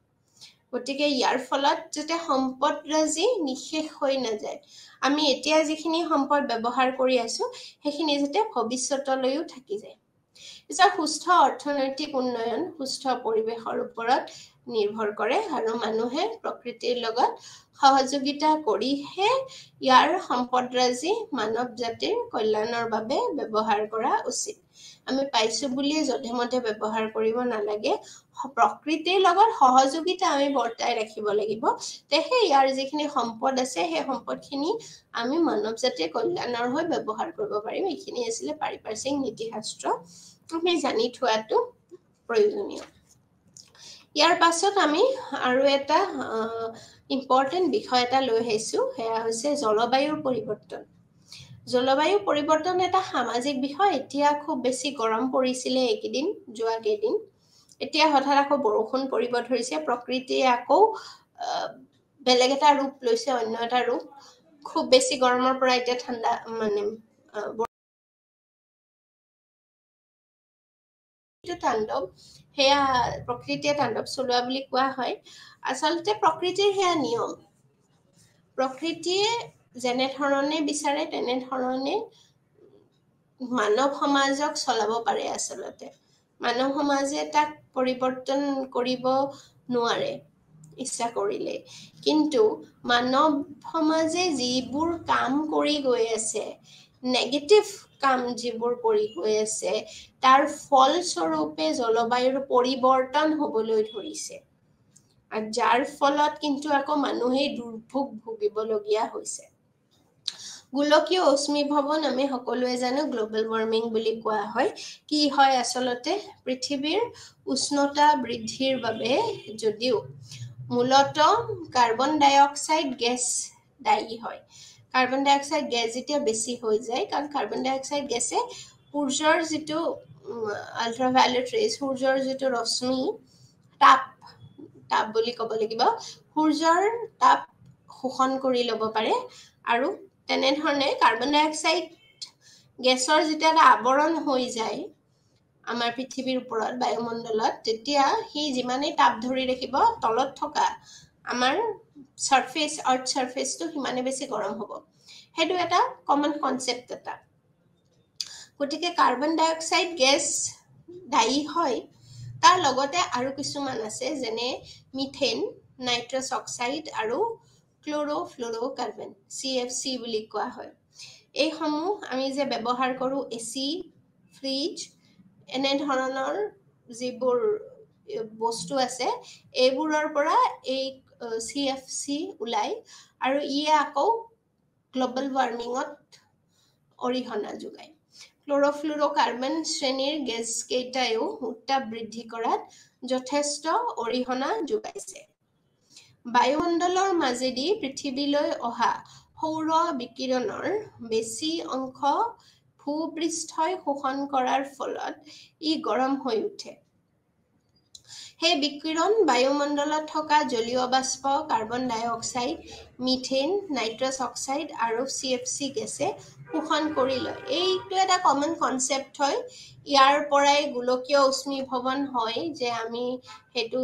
গতিকে ইয়াৰ ফলত যাতে সম্পদৰাজি নিঃশেষ হৈ নাযায়, আমি এতিয়া যিখিনি সম্পদ ব্যৱহাৰ কৰি আছো সেইখিনি যাতে ভৱিষ্যতলৈও থাকি যায়। এটা সুস্থ অৰ্থনৈতিক উন্নয়ন সুস্থ পৰিৱেশৰ ওপৰত নিৰ্ভৰ কৰে আৰু মানুহে প্ৰকৃতিৰ লগত সহযোগিতা কৰিহে ইয়াৰ সম্পদৰাজি মানৱ জাতিৰ কল্যাণৰ বাবে ব্যৱহাৰ কৰা উচিত আমি পাইছো বুলিয়ে যধে মধে ব্যৱহাৰ কৰিব নালাগে প্ৰকৃতিৰ লগত সহযোগিতা আমি বৰ্তাই ৰাখিব লাগিব তেহে ইয়াৰ যিখিনি সম্পদ আছে সেই সম্পদখিনি আমি মানৱ জাতিৰ কল্যাণৰ হৈ ব্যৱহাৰ কৰিব পাৰিম এইখিনি আছিল পাৰিপাৰ্শ্বিক নীতিশাস্ত্ৰ আমি জানি থোৱাটো প্ৰয়োজনীয় ইয়াৰ পাছত আমি আৰু এটা ইম্পৰ্টেন্ট বিষয় এটা লৈ আহিছো সেয়া হৈছে জলবায়ুৰ পৰিৱৰ্তন জলবায়ু পৰিৱৰ্তন এটা সামাজিক বিষয় এতিয়া খুব বেছি গৰম পৰিছিলে এইকেইদিন যোৱা কেইদিন এতিয়া হঠাৎ আকৌ বৰষুণ পৰিব ধৰিছে প্ৰকৃতিয়ে আকৌ বেলেগ এটা ৰূপ লৈছে অন্য এটা ৰূপ খুব বেছি গৰমৰ পৰা এতিয়া ঠাণ্ডা মানে তাণ্ডৱ সেয়া প্ৰকৃতিয়ে তাণ্ডৱ চলোৱা বুলি কোৱা হয় আচলতে প্ৰকৃতিৰ সেয়া নিয়ম প্ৰকৃতিয়ে যেনে ধৰণে বিচাৰে তেনে ধৰণে মানৱ সমাজক চলাব পাৰে আচলতে মানৱ সমাজে তাক পৰিৱৰ্তন কৰিব নোৱাৰে ইচ্ছা কৰিলে কিন্তু মানৱ সমাজে যিবোৰ কাম কৰি গৈ আছে নেগেটিভ কাম যিবোৰ কৰি গৈ আছে তাৰ ফলস্বৰূপে জলবায়ুৰ পৰিৱৰ্তন হ'বলৈ ধৰিছে আৰু যাৰ ফলত কিন্তু আকৌ মানুহে দুৰ্ভোগ ভুগিবলগীয়া হৈছে গোলকীয় উষ্ণীভৱন আমি সকলোৱে জানো গ্লোবাল ওয়াৰ্মিং বুলি কোৱা হয় কি হয় আচলতে পৃথিৱীৰ উষ্ণতা বৃদ্ধিৰ বাবে যদিও মূলত কাৰ্বন ডাই অক্সাইড গেছ দায়ী হয় কাৰ্বন ডাই অক্সাইড গেছ যেতিয়া বেছি হৈ যায় কাৰণ কাৰ্বন ডাই অক্সাইড গেছে সূৰ্যৰ যিটো আল্ট্ৰাভায়োলেট ৰেজ সূৰ্যৰ যিটো ৰশ্মি তাপ বুলি ক'ব লাগিব সূৰ্যৰ তাপ শোষণ কৰি ল'ব পাৰে আৰু তেনে ধৰণে কাৰ্বন ডাই অক্সাইড গেছৰ যেতিয়া এটা আৱৰণ হৈ যায় আমাৰ পৃথিৱীৰ ওপৰত বায়ুমণ্ডলত তেতিয়া সি যিমানেই তাপ ধৰি ৰাখিব তলত থকা আমাৰ সাৰফেস আৰ্থ সাৰফেসটো সিমানে বেছি গৰম হ'ব হেতু এটা কমন কনসেপ্ট এটা গতিকে কাৰ্বন ডাই অক্সাইড গেছ দায়ী হয় তাৰ লগতে আৰু কিছুমান আছে যেনে মিথেন নাইট্ৰাছ অক্সাইড আৰু ক্লোৰোফ্লোৰোকাৰ্বন CFC বুলি কোৱা হয় এই সমূহ আমি যে ব্যৱহাৰ কৰো এসি ফ্ৰিজ এনে ধৰণৰ যিবোৰ বস্তু আছে এইবোৰৰ পৰা এই CFC ওলাই আৰু ইয়ে আকৌ গ্লোবাল ওয়াৰ্মিঙত অৰিহণা যোগায় ক্লোৰোফ্লোৰোকাৰ্বন শ্ৰেণীৰ গেছ কেইটায়ো উত্তাপ বৃদ্ধি কৰাত যথেষ্ট অৰিহণা যোগাইছে বায়ুমণ্ডলৰ মাজেদি পৃথিৱীলৈ অহা সৌৰ বিকিৰণৰ বেছি অংশ ভূপৃষ্ঠই শোষণ কৰাৰ ফলত ই গৰম হৈ উঠে সেই বিকিৰণ বায়ুমণ্ডলত থকা জলীয় বাষ্প কাৰ্বন ডাই অক্সাইড মিথেন নাইট্ৰাছ অক্সাইড আৰু CFC গেছে শোষণ কৰি লয় এইটো এটা কমন কনসেপ্ট হয় ইয়াৰ পৰাই গোলকীয় উষ্ণীভৱন হয় যে আমি হেতু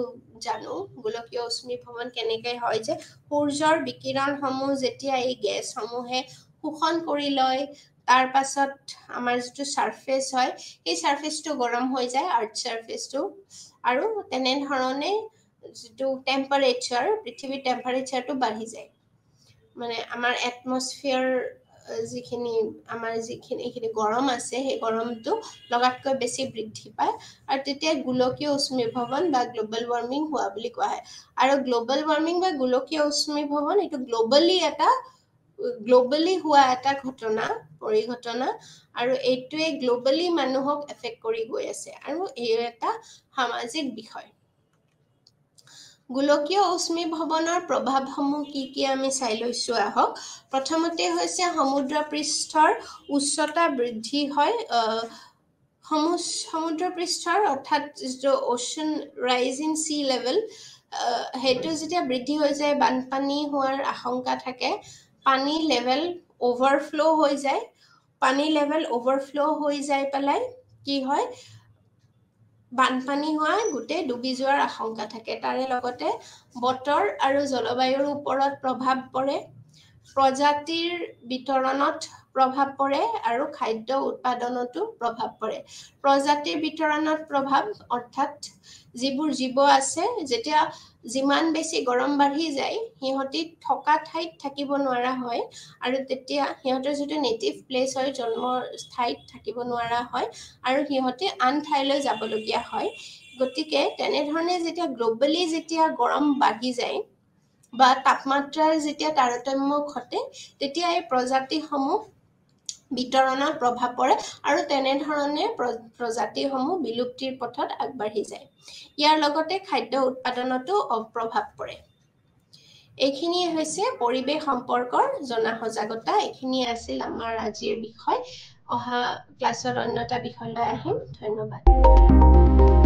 জানো গোলকীয় উষ্ণীভৱন কেনেকৈ হয় যে সূৰ্যৰ বিকিৰণসমূহ যেতিয়া এই গেছসমূহে শোষণ কৰি লয় তাৰ পাছত আমাৰ যিটো সাৰফেস হয় এই সাৰফেসটো গৰম হৈ যায় আৰ্থ সাৰফেসটো আৰু তেনে ধৰণে যিটো টেম্পাৰেচাৰ পৃথিৱীৰ টেম্পাৰেচাৰটো বাঢ়ি যায় মানে আমাৰ এটমস্ফিয়াৰ যিখিনি আমাৰ যিখিনি গৰম আছে সেই গৰমটো লগাতকৈ বেছি বৃদ্ধি পায় আৰু তেতিয়া গোলকীয় উষ্ণীভৱন বা গ্লোবাল ওয়াৰ্মিং হোৱা বুলি কোৱা হয় আৰু গ্লোবাল ওয়াৰ্মিং বা গোলকীয় উষ্ণীভৱন এইটো গ্লোবালি হোৱা এটা ঘটনা পৰিঘটনা আৰু এইটোৱে গ্লোবালি মানুহক এফেক্ট কৰি গৈ আছে আৰু এই এটা সামাজিক বিষয় গোলকীয় উষ্ণীভৱনৰ প্ৰভাৱসমূহ কি আমি চাই লৈছো আহক প্ৰথমতে হৈছে সমুদ্ৰ পৃষ্ঠৰ উচ্চতা বৃদ্ধি হয় সমুদ্ৰ পৃষ্ঠৰ অৰ্থাৎ যিটো ওশন ৰাইজ ইন সি লেভেল হেতু যেতিয়া বৃদ্ধি হৈ যায় বানপানী হোৱাৰ আশংকা থাকে পানী লেভেল ওভাৰফ্লো হৈ যায় পানী লেভেল ওভাৰফ্লো হৈ যায় পেলাই কি হয় বানপানী হোৱা গোটেই ডুবি যোৱাৰ আশংকা থাকে তাৰে লগতে বতৰ আৰু জলবায়ুৰ ওপৰত প্ৰভাৱ পৰে প্ৰজাতিৰ বিতৰণত প্ৰভাৱ পৰে আৰু খাদ্য উৎপাদনতো প্ৰভাৱ পৰে প্ৰজাতিৰ বিতৰণত প্ৰভাৱ অৰ্থাৎ যিবোৰ জীৱ আছে যেতিয়া যিমান বেছি গৰম বাঢ়ি যায় সিহঁতি থকা ঠাইত থাকিব নোৱাৰা হয় আৰু তেতিয়া সিহঁতৰ যিটো নেটিভ প্লেচ হয় জন্মৰ ঠাইত থাকিব নোৱাৰা হয় আৰু সিহঁতে আন ঠাইলৈ যাবলগীয়া হয় গতিকে তেনেধৰণে যেতিয়া গ্লোবেলি যেতিয়া গৰম বাঢ়ি যায় বা তাপমাত্ৰাৰ যেতিয়া তাৰতম্য ঘটে তেতিয়া এই প্ৰজাতিসমূহ বিতৰণত প্ৰভাৱ পৰে আৰু তেনেধৰণে প্ৰজাতিসমূহ বিলুপ্তিৰ পথত আগবাঢ়ি যায় ইয়াৰ লগতে খাদ্য উৎপাদনতো প্ৰভাৱ পৰে এইখিনিয়ে হৈছে পৰিৱেশ সম্পৰ্কৰ জনা সজাগতা এইখিনি আছিল আমাৰ আজিৰ বিষয় অহা ক্লাছত অন্য এটা বিষয় লৈ আহিম ধন্যবাদ